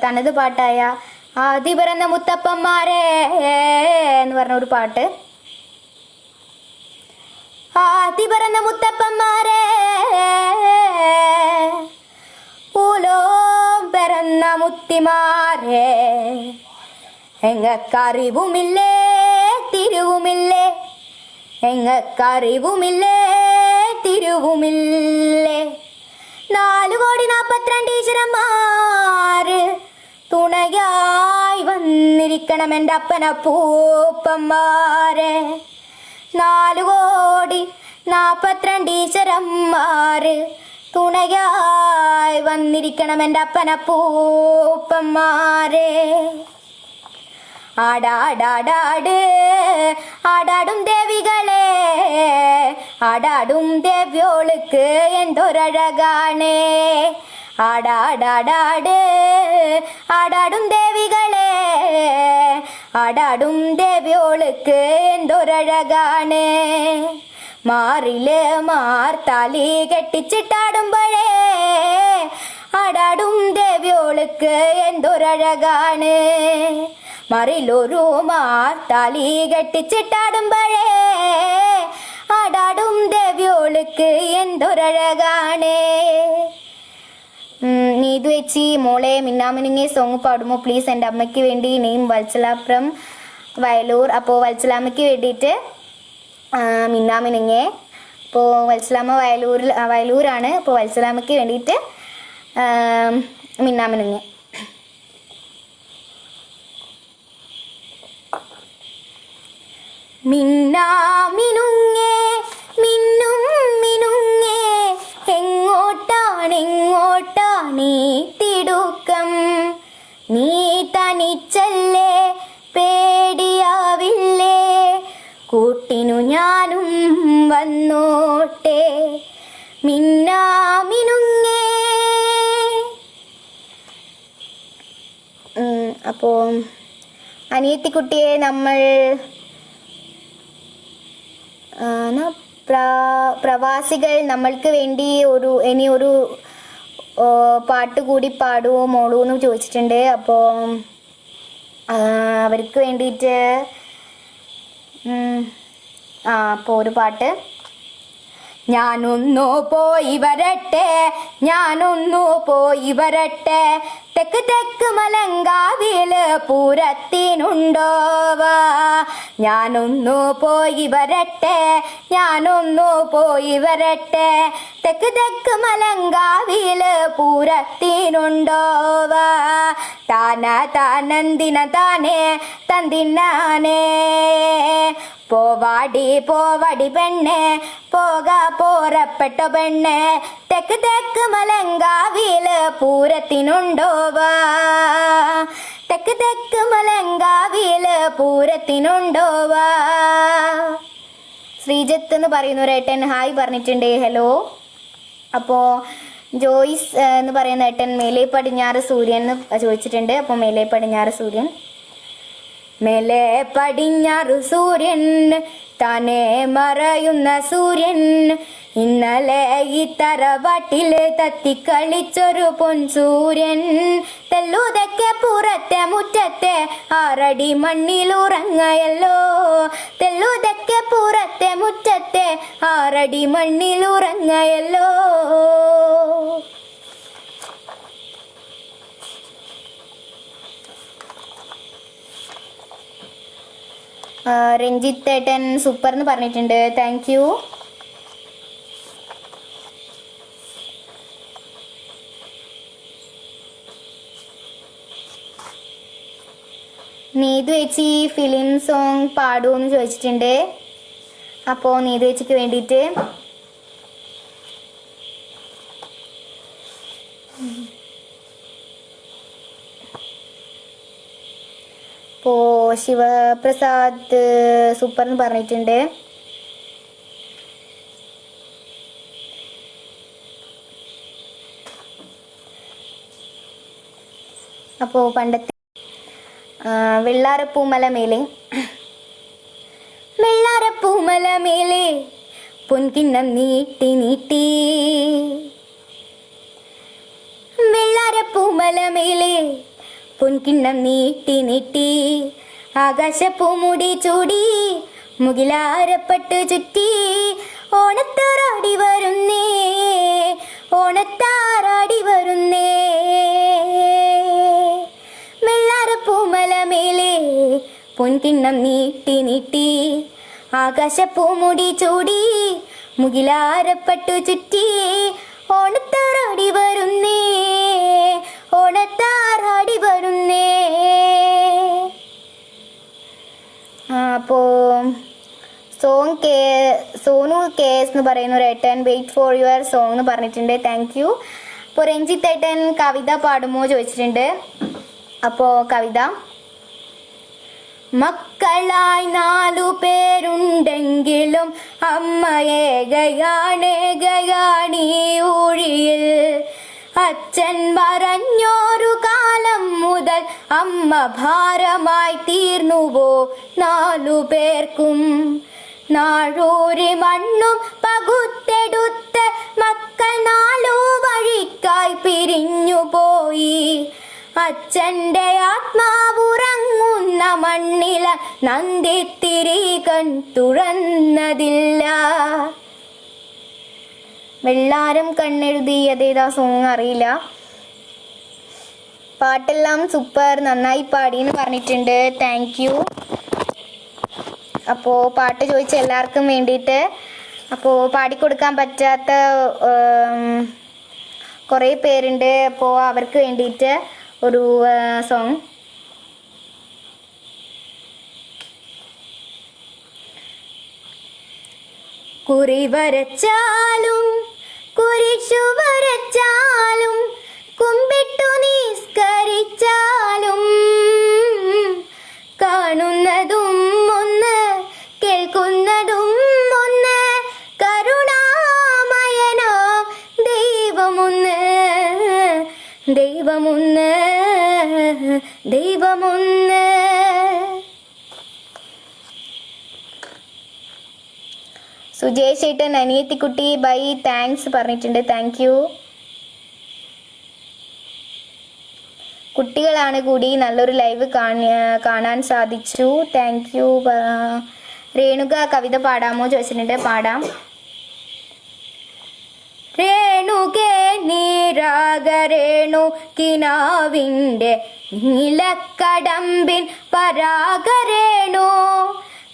തനത് പാട്ടായ ആദി പിറന്ന മുത്തപ്പന്മാരെ എന്ന് പറഞ്ഞ ഒരു പാട്ട്. ആതി പറന്ന മുത്തപ്പന്മാരെ പൂലോ പിറന്ന മുത്തിമാരെ എങ്ങക്കറിവുമില്ലേ തിരുവുമില്ലേ എങ്ങക്കറിവുമില്ലേ തിരുവുമില്ലേ 4,42 ഈശ്വരന്മാര് തുണയായി വന്നിരിക്കണം എൻ്റെ അപ്പനപ്പൂപ്പന്മാരെ 4,42 ഈശ്വരന്മാര് തുണയായി വന്നിരിക്കണം എൻ്റെ അപ്പനപ്പൂപ്പന്മാരെ ആടാടാടാട് ആടാടും ദേവികളെ ആടാടും ദേവ്യോളുക്ക് എന്തൊരഴകാണ് ആടാടാടാട് ആടാടും ദേവികളെ ആടാടും ദേവ്യോളുക്ക് എന്തൊരഴകാണ് മാറില് മാർത്താലി കെട്ടിച്ചിട്ടാടുമ്പോഴേ ആടാടും ദേവ്യോളുക്ക് എന്തൊരഴകാണ് മറിലൊരു മാർത്താലി കെട്ടിച്ചിട്ടാടുമ്പോഴേ ആടാടും ദേവ്യോളുക്ക് എന്തൊരഴകാണ് നീതു ചേച്ചി മോളെ മിന്നാമിനുങ്ങി സോങ് പാടുമോ പ്ലീസ് എൻ്റെ അമ്മയ്ക്ക് വേണ്ടി നെയിം വത്സലാപ്രം വയലൂർ അപ്പോൾ വത്സലാമ്മയ്ക്ക് വേണ്ടിയിട്ട് മിന്നാമിനുങ്ങേ അപ്പോൾ വത്സലാമ്മ വയലൂരാണ് അപ്പോൾ വത്സലാമ്മയ്ക്ക് വേണ്ടിയിട്ട് മിന്നാമിനുങ്ങേ മിന്നാമിനുങ്ങേ മിന്നും മിനുങ്ങേ എങ്ങോട്ടാണീ തിടുക്കം നീ തനിച്ചല്ലേ പേടിയാവില്ലേ കൂട്ടിനു ഞാനും വന്നോട്ടെ മിന്നാമിനുങ്ങേ അപ്പോൾ അനിയത്തിക്കുട്ടിയെ നമ്മൾ പ്രവാസികൾ നമ്മൾക്ക് വേണ്ടി ഇനി ഒരു പാട്ട് കൂടി പാടുമോ മോളൂ എന്ന് ചോദിച്ചിട്ടുണ്ട്. അപ്പോൾ അവർക്ക് വേണ്ടിയിട്ട് അപ്പോൾ ഒരു പാട്ട് ഞാനൊന്നു പോയി വരട്ടെ തെക്ക് തെക്ക് മലങ്കാവില് പൂരത്തിനുണ്ടോവാ ഞാനൊന്നു പോയി വരട്ടെ തെക്ക് തെക്ക് മലങ്കാവില് പൂരത്തിനുണ്ടോവാ താനന്ദിന താനേ തന്തിനാനേ പോവാടി പെണ്ണെ പോറപ്പെട്ട പെണ്ണെ തെക്ക് തെക്ക് മലങ്കാവില് പൂരത്തിനുണ്ടോവാ തെക്ക് തെക്ക് മലങ്കാവില് പൂരത്തിനുണ്ടോവാ. ശ്രീജിത്ത് എന്ന് പറയുന്ന ഒരു ഏട്ടൻ ഹായ് പറഞ്ഞിട്ടുണ്ട്, ഹലോ. അപ്പോൾ ജോയിസ് എന്ന് പറയുന്ന ഏട്ടൻ മേലെ പടിഞ്ഞാറ് സൂര്യൻ എന്ന് ചോദിച്ചിട്ടുണ്ട്. അപ്പോൾ മേലെ പടിഞ്ഞാറ് സൂര്യൻ താനേ മറയുന്ന സൂര്യൻ ഇന്നലെ ഈ തറവാട്ടില് തത്തിക്കളിച്ചൊരു പൊൻസൂര്യൻ തെല്ലുതെക്കെ പുറത്തെ മുറ്റത്തെ 6 അടി മണ്ണിലുറങ്ങയല്ലോ തെല്ലുതെക്കെ പുറത്തെ മുറ്റത്തെ 6 അടി മണ്ണിലുറങ്ങയല്ലോ. രഞ്ജിത്ത് ഏട്ടൻ സൂപ്പർ എന്ന് പറഞ്ഞിട്ടുണ്ട്, താങ്ക് യു. നീതു ചേച്ചി ഫിലിം സോങ് പാടുമെന്ന് ചോദിച്ചിട്ടുണ്ട്. അപ്പോൾ നീതു ചേച്ചിക്ക് വേണ്ടിയിട്ട് അപ്പോൾ ശിവപ്രസാദ് സൂപ്പർ എന്ന് പറഞ്ഞിട്ടുണ്ട്. അപ്പോൾ പണ്ടത്തെ വെള്ളാരപ്പൂമല മേലെ പൊൻകിണ്ണം നീട്ടി വെള്ളാരപ്പൂമല മേലെ പൊൻകിണ്ണം നീട്ടി ആകാശപ്പൂമുടി ചൂടി മുകിലാരപ്പട്ട് ചുറ്റി ഓണത്താറാടി വരുന്നേ, ഓണത്താറാടി വരുന്നേ. വെള്ളാരപ്പൂമലമേലെ പൊൻകിണ്ണം നീട്ടി നീട്ടി, ആകാശപ്പൂമുടി ചൂടി, മുകിലാരപ്പട്ടു ചുറ്റി, ഓണത്താറാടി വരുന്നേ, ഓണത്താറാടി വരുന്നേ. അപ്പോൾ സോനു കേസ് എന്ന് പറയുന്ന ഒരു ഏട്ടൻ വെയിറ്റ് ഫോർ യുവർ സോങ് എന്ന് പറഞ്ഞിട്ടുണ്ട്. Thank you. അപ്പോൾ രഞ്ജിത്ത് ഏട്ടൻ കവിത പാടുമോ ചോദിച്ചിട്ടുണ്ട്. അപ്പോൾ കവിത: മക്കളായി 4 പേരുണ്ടെങ്കിലും അമ്മയേകയാണേകയാണീ ഊഴിയിൽ. അച്ഛൻ മറഞ്ഞോരു കാലം മുതൽ അമ്മ ഭാരമായി തീർന്നുവോ 4 പേർക്കും. നാഴൂരി മണ്ണും പകുത്തെടുത്ത് മക്കൾ 4 വഴിക്കായി പിരിഞ്ഞുപോയി. അച്ഛൻ്റെ ആത്മാവുറങ്ങുന്ന മണ്ണില നന്ദിത്തിരി കൺ തുറന്നതില്ല. വെള്ളാരം കണ്ണെഴുതിയതേതാ സോങ് അറിയില്ല. പാട്ടെല്ലാം സൂപ്പർ, നന്നായി പാടിയെന്ന് പറഞ്ഞിട്ടുണ്ട്. Thank you. അപ്പോൾ പാട്ട് ചോദിച്ച എല്ലാവർക്കും വേണ്ടിയിട്ട്, അപ്പോൾ പാടിക്കൊടുക്കാൻ പറ്റാത്ത കുറേ പേരുണ്ട്. അപ്പോൾ അവർക്ക് വേണ്ടിയിട്ട് ഒരു സോങ്. കുറി വരച്ചാലും കുരിശു വരച്ചാലും കുമ്പിട്ടു നിസ്കരിച്ചാലും കാണുന്നതും ഒന്ന് കേൾക്കുന്നതും ഒന്ന്, കരുണാമയനോ ദൈവമൊന്ന്, ദൈവമൊന്ന്, ദൈവമൊന്ന്. സുജേഷ് ഏട്ടൻ അനിയത്തിക്കുട്ടി ബൈ താങ്ക്സ് പറഞ്ഞിട്ടുണ്ട്. Thank you. കുട്ടികളാണ് കൂടി നല്ലൊരു ലൈവ് കാണാൻ സാധിച്ചു. Thank you. രേണുക കവിത പാടാമോ ചോദിച്ചിട്ടുണ്ട്. പാടാം. രേണുകേ നീരാഗരേണു കിനാവിൻ്റെ നീലക്കടമ്പിൻ പരാഗരേണു,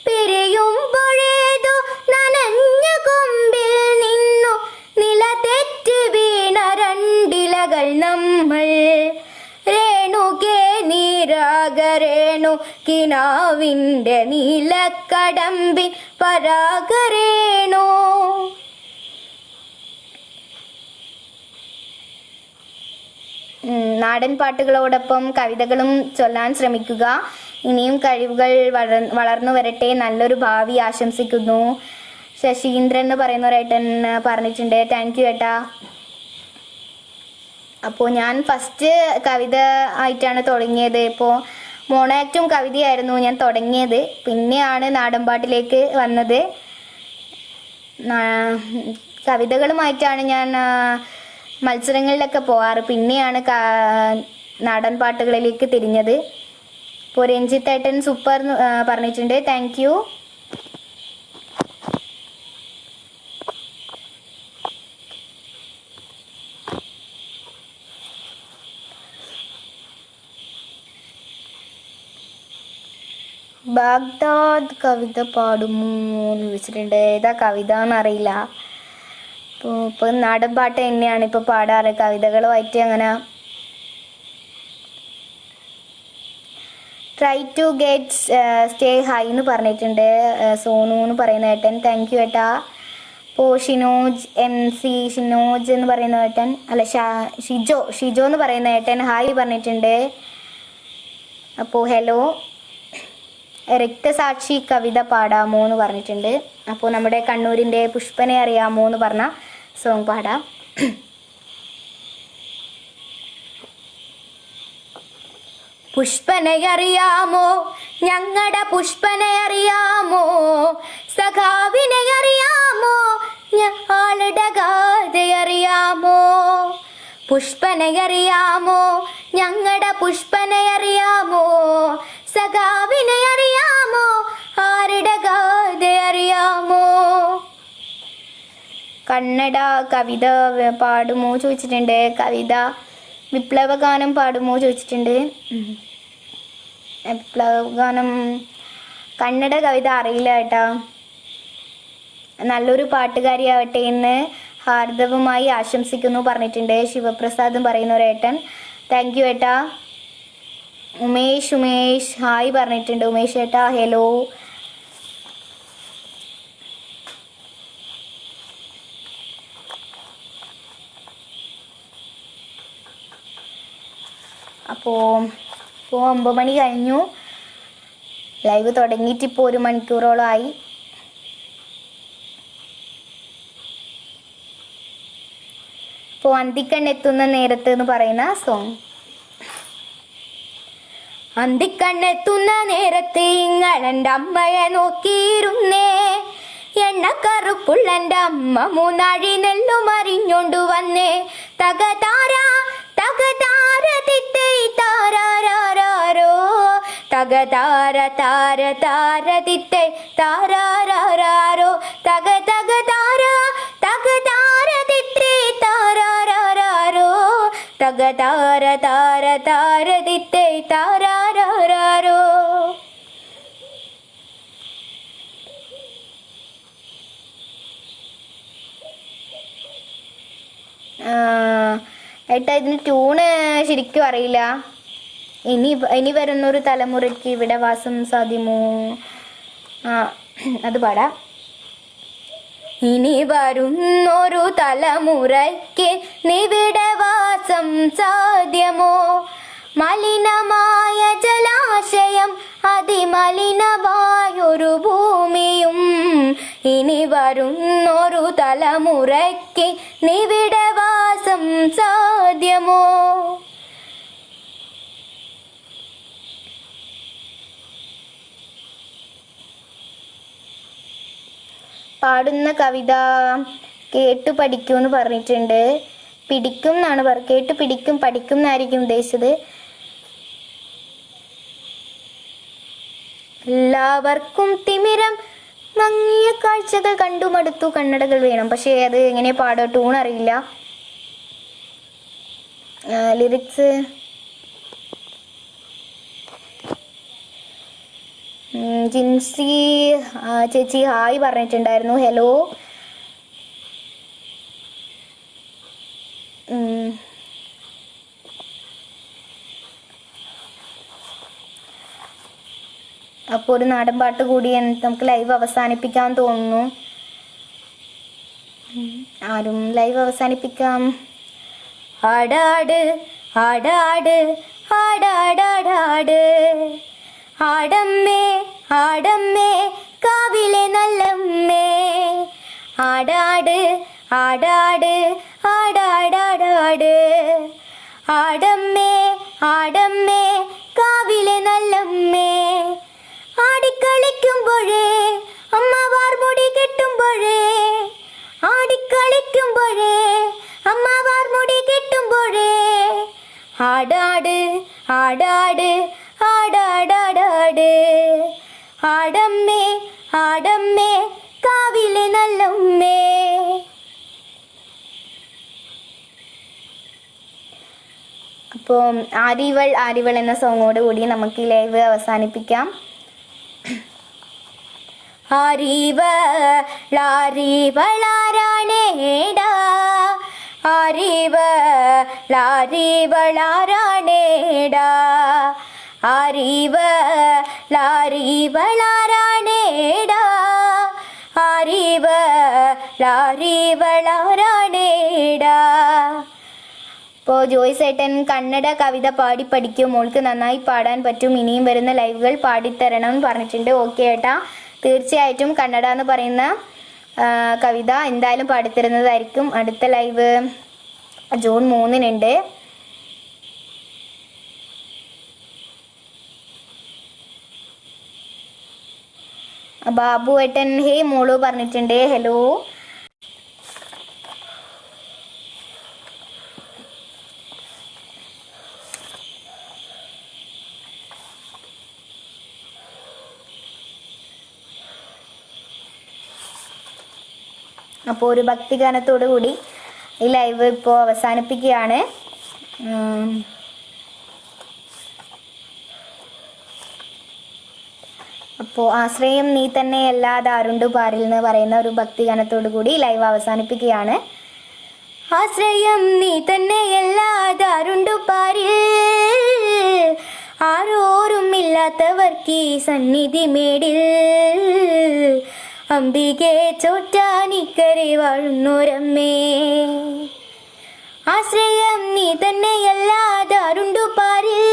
പിരിയുമ്പോഴേതു നനഞ്ഞ കൊമ്പിൽ നിന്നു നില തെറ്റി വീണ 2 ഇലകൾ നമ്മൾ. രേണുകേ നീരാഗരേണു കിനാവിൻ്റെ നീലക്കടമ്പിൻ പരാഗരേണു. നാടൻ പാട്ടുകളോടൊപ്പം കവിതകളും ചൊല്ലാൻ ശ്രമിക്കുക. ഇനിയും കഴിവുകൾ വളർന്നു വരട്ടെ. നല്ലൊരു ഭാവി ആശംസിക്കുന്നു. ശശീന്ദ്രൻ എന്ന് പറയുന്ന ഒരേട്ടൻ പറഞ്ഞിട്ടുണ്ട്. താങ്ക് യു ഏട്ടാ. അപ്പോൾ ഞാൻ ഫസ്റ്റ് കവിത ആയിട്ടാണ് തുടങ്ങിയത്. ഇപ്പോൾ മോണോ ആക്റ്റും കവിതയായിരുന്നു ഞാൻ തുടങ്ങിയത്. പിന്നെയാണ് നാടൻപാട്ടിലേക്ക് വന്നത്. കവിതകളുമായിട്ടാണ് ഞാൻ മത്സരങ്ങളിലൊക്കെ പോവാറ്. പിന്നെയാണ് നാടൻ പാട്ടുകളിലേക്ക് തിരിഞ്ഞത്. ഇപ്പോൾ രഞ്ജിത്ത് ഏട്ടൻ സൂപ്പർ പറഞ്ഞിട്ടുണ്ട്. Thank U. ബാഗ്ദാദ് കവിത പാടുമോ എന്ന് ചോദിച്ചിട്ടുണ്ട്. ഏതാ കവിത എന്നറിയില്ല. ഇപ്പോൾ നാടൻ പാട്ട് തന്നെയാണ് ഇപ്പോൾ പാടാറ്. കവിതകളുമായിട്ട് അങ്ങനെ try to get stay high എന്ന് പറഞ്ഞിട്ടുണ്ട് സോനു എന്ന് പറയുന്ന ഏട്ടൻ. താങ്ക് യു ഏട്ടാ. അപ്പോൾ ഷിനോജ് MC ഷിനോജ് എന്ന് പറയുന്ന ഏട്ടൻ, അല്ല ഷിജോ എന്ന് പറയുന്ന ഏട്ടൻ ഹായ് പറഞ്ഞിട്ടുണ്ട്. അപ്പോൾ ഹലോ. രക്തസാക്ഷി കവിത പാടാമോ എന്ന് പറഞ്ഞിട്ടുണ്ട്. അപ്പോൾ നമ്മുടെ കണ്ണൂരിൻ്റെ പുഷ്പനെ അറിയാമോ എന്ന് പറഞ്ഞ സോങ് പാടാം. പുഷ്പനെ അറിയാമോ, ഞങ്ങളുടെ പുഷ്പനെ അറിയാമോ, സഖാവിനെ അറിയാമോ, ആളുടെ ഗാഥ അറിയാമോ. പുഷ്പനെ അറിയാമോ, ഞങ്ങളുടെ പുഷ്പനെ അറിയാമോ, സഖാവിനെ അറിയാമോ, ആരുടെ ഗാഥ അറിയാമോ. കന്നഡ കവിത പാടുമോ ചോദിച്ചിട്ടുണ്ട്. കവിത വിപ്ലവഗാനം പാടുമോ ചോദിച്ചിട്ടുണ്ട്. വിപ്ലവഗാനം കന്നഡ കവിത അറിയില്ല ഏട്ടാ. നല്ലൊരു പാട്ടുകാരിയാവട്ടെ എന്ന് ഹാർദവമായി ആശംസിക്കുന്നു പറഞ്ഞിട്ടുണ്ട് ശിവപ്രസാദും പറയുന്ന ഒരു ഏട്ടൻ. താങ്ക് യു ഏട്ടാ. ഉമേഷ് ഹായ് പറഞ്ഞിട്ടുണ്ട്. ഉമേഷ് ഏട്ടാ ഹലോ. അപ്പോൾ 9 മണി കഴിഞ്ഞു. ലൈവ് തുടങ്ങിയിട്ട് ഇപ്പോൾ 1 മണിക്കൂറോളമായി. ഇപ്പോൾ അന്തിക്കണ്ണെത്തുന്ന നേരത്ത് എന്ന് പറയുന്ന സോങ്. അന്തിക്കണ്ണെത്തുന്ന നേരത്ത് ഇങ്ങളെൻ്റെ അമ്മയെ നോക്കിയിരുന്നേ, എണ്ണക്കറുപ്പുള്ളൻ്റെ അമ്മ 3 അഴി നെല്ലും അറിഞ്ഞോണ്ടു വന്നേ. തകതാര തകതാര തിത്തൈ താരാരാരോ, തകതാര താര താര തിത്തൈ താരാരാരോ, തക തക താര തകതാര തിത്തൈ താരാരാരോ, തകതാര താര താര തിത്തൈ താരാരാരോ. ഏട്ടാ ഇതിന് ട്യൂണ് ശരിക്കും അറിയില്ല. ഇനി വരുന്നൊരു തലമുറയ്ക്ക് ഇവിടെ വാസം സാധ്യമോ? അത് പാടാം. ഇനി വരുന്നൊരു തലമുറയ്ക്ക് നിവിടെ വാസം സാധ്യമോ? മലിനമായ ജലാശയം അതിമലിനമായൊരു ഭൂമിയും. ഇനി വരുന്നൊരു തലമുറയ്ക്ക് നിവിടെ വാസം സാധ്യമോ? പാടുന്ന കവിത കേട്ടു പഠിക്കുമെന്ന് പറഞ്ഞിട്ടുണ്ട്. പിടിക്കും എന്നാണ് കേട്ട് പിടിക്കും പഠിക്കും എന്നായിരിക്കും ഉദ്ദേശിച്ചത്. എല്ലാവർക്കും തിമിരം ഭംഗിയ കാഴ്ചകൾ കണ്ടു മടുത്തു കണ്ണടകൾ വേണം. പക്ഷേ അത് എങ്ങനെ പാടുക? ട്യൂൺ അറിയില്ല. ലിറിക്സ് ജിൻസി ചേച്ചി ഹായ് പറഞ്ഞിട്ടുണ്ടായിരുന്നു. ഹലോ. അപ്പോൾ ഒരു നാടൻ പാട്ട് കൂടി നമുക്ക് ലൈവ് അവസാനിപ്പിക്കാൻ തോന്നുന്നു. ആരും ലൈവ് അവസാനിപ്പിക്കാം. ആടാട് ആടാട് ആടാടാടാട്, ആടമ്മേ ആടമ്മേ കാവിലെ നല്ലമ്മേ, ആടാട് ആടാട് ആടാടാടാട്, ആടമ്മേ ആടമ്മേ കാവിലെ നല്ലമ്മേ. ആടിക്കളിക്കുമ്പോഴേ അമ്മവാർ മുടി കെട്ടുമ്പോഴേ, ആടിക്കളിക്കുമ്പോഴേ അമ്മവാർ മുടി കെട്ടുമ്പോഴേ, ആടാട് ആടാട് ആടാടാടാട്, ആടമ്മേ ആടമ്മേ കാവിലെ നല്ലമ്മേ. അപ്പോൾ ആരിവൾ ആരിവൾ എന്ന സോങ്ങോട് കൂടി നമുക്ക് ഈ ലൈവ് അവസാനിപ്പിക്കാം. ആരിവളാരിവളാരാണേടാ, ആരിവളാരിവളാരാണേടാ, ആരിവളാരിവളാരാണേടാ, ആരിവളാരിവളാരാണേടാ. ഇപ്പോൾ ജോയ്സ് ഏട്ടൻ കന്നഡ കവിത പാടി പഠിക്കും, മോൾക്ക് നന്നായി പാടാൻ പറ്റും, ഇനിയും വരുന്ന ലൈവുകൾ പാടിത്തരണം എന്ന് പറഞ്ഞിട്ടുണ്ട്. ഓക്കെ ഏട്ടാ, തീർച്ചയായിട്ടും കന്നഡ എന്ന് പറയുന്ന കവിത എന്തായാലും പാടിത്തരുന്നതായിരിക്കും. അടുത്ത ലൈവ് ജൂൺ 3-നുണ്ട്. ബാബു ഏട്ടൻ ഹേ മോളു പറഞ്ഞിട്ടുണ്ട്. ഹലോ. അപ്പോൾ ഒരു ഭക്തിഗാനത്തോടു കൂടി ഈ ലൈവ് ഇപ്പോൾ അവസാനിപ്പിക്കുകയാണ്. അപ്പോൾ ആശ്രയം നീ തന്നെ അല്ലാതെ ആരുണ്ടു പാരിൽ എന്ന് പറയുന്ന ഒരു ഭക്തിഗാനത്തോടു കൂടി ലൈവ് അവസാനിപ്പിക്കുകയാണ്. ആശ്രയം നീ തന്നെ അല്ലാതെ ആരുണ്ടു പാരിൽ, ആരോരും ഇല്ലാത്തവർക്ക് ഈ സന്നിധി മേടിൽ, അംബികെ ചോറ്റാനിക്കരെ വാഴുന്നോരമ്മേ. ആശ്രയം നീ തന്നെ അല്ലാതെ ആരുണ്ടു പാരിൽ,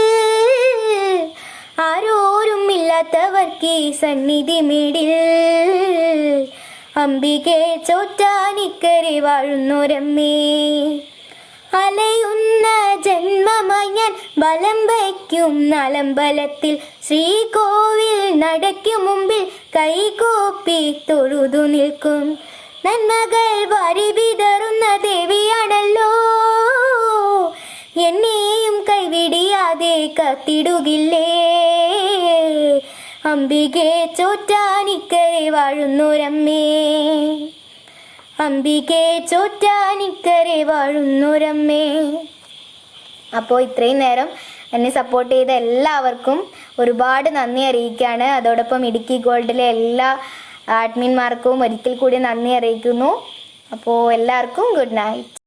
ആരോരും ഇല്ലാത്തവർക്ക് ഈ സന്നിധി മേടിൽ, അംബികെ ചോറ്റാനിക്കരെ വാഴുന്നോരമ്മേ. അലയുന്ന ജന്മമായി ഞാൻ ബലം വയ്ക്കും നലമ്പലത്തിൽ, ശ്രീകോവിൽ നടയ്ക്കു മുമ്പിൽ കൈകൂപ്പി തൊഴുതു നിൽക്കും. നന്മകൾ വാരി വിതറുന്ന ദേവിയാണല്ലോ, എന്നെയും കൈവിടിയാതെ കാത്തിടുകില്ലേ. അംബികെ ചോറ്റാനിക്കരെ വാഴുന്നോരമ്മേ, അംബികെ ചോറ്റാനിക്കരെ വാഴുന്നോരമ്മേ. അപ്പോൾ ഇത്രയും നേരം എന്നെ സപ്പോർട്ട് ചെയ്ത എല്ലാവർക്കും ഒരുപാട് നന്ദി അറിയിക്കുകയാണ്. അതോടൊപ്പം ഇടുക്കി ഗോൾഡിലെ എല്ലാ അഡ്മിന്മാർക്കും ഒരിക്കൽ കൂടി നന്ദി അറിയിക്കുന്നു. അപ്പോൾ എല്ലാവർക്കും ഗുഡ് നൈറ്റ്.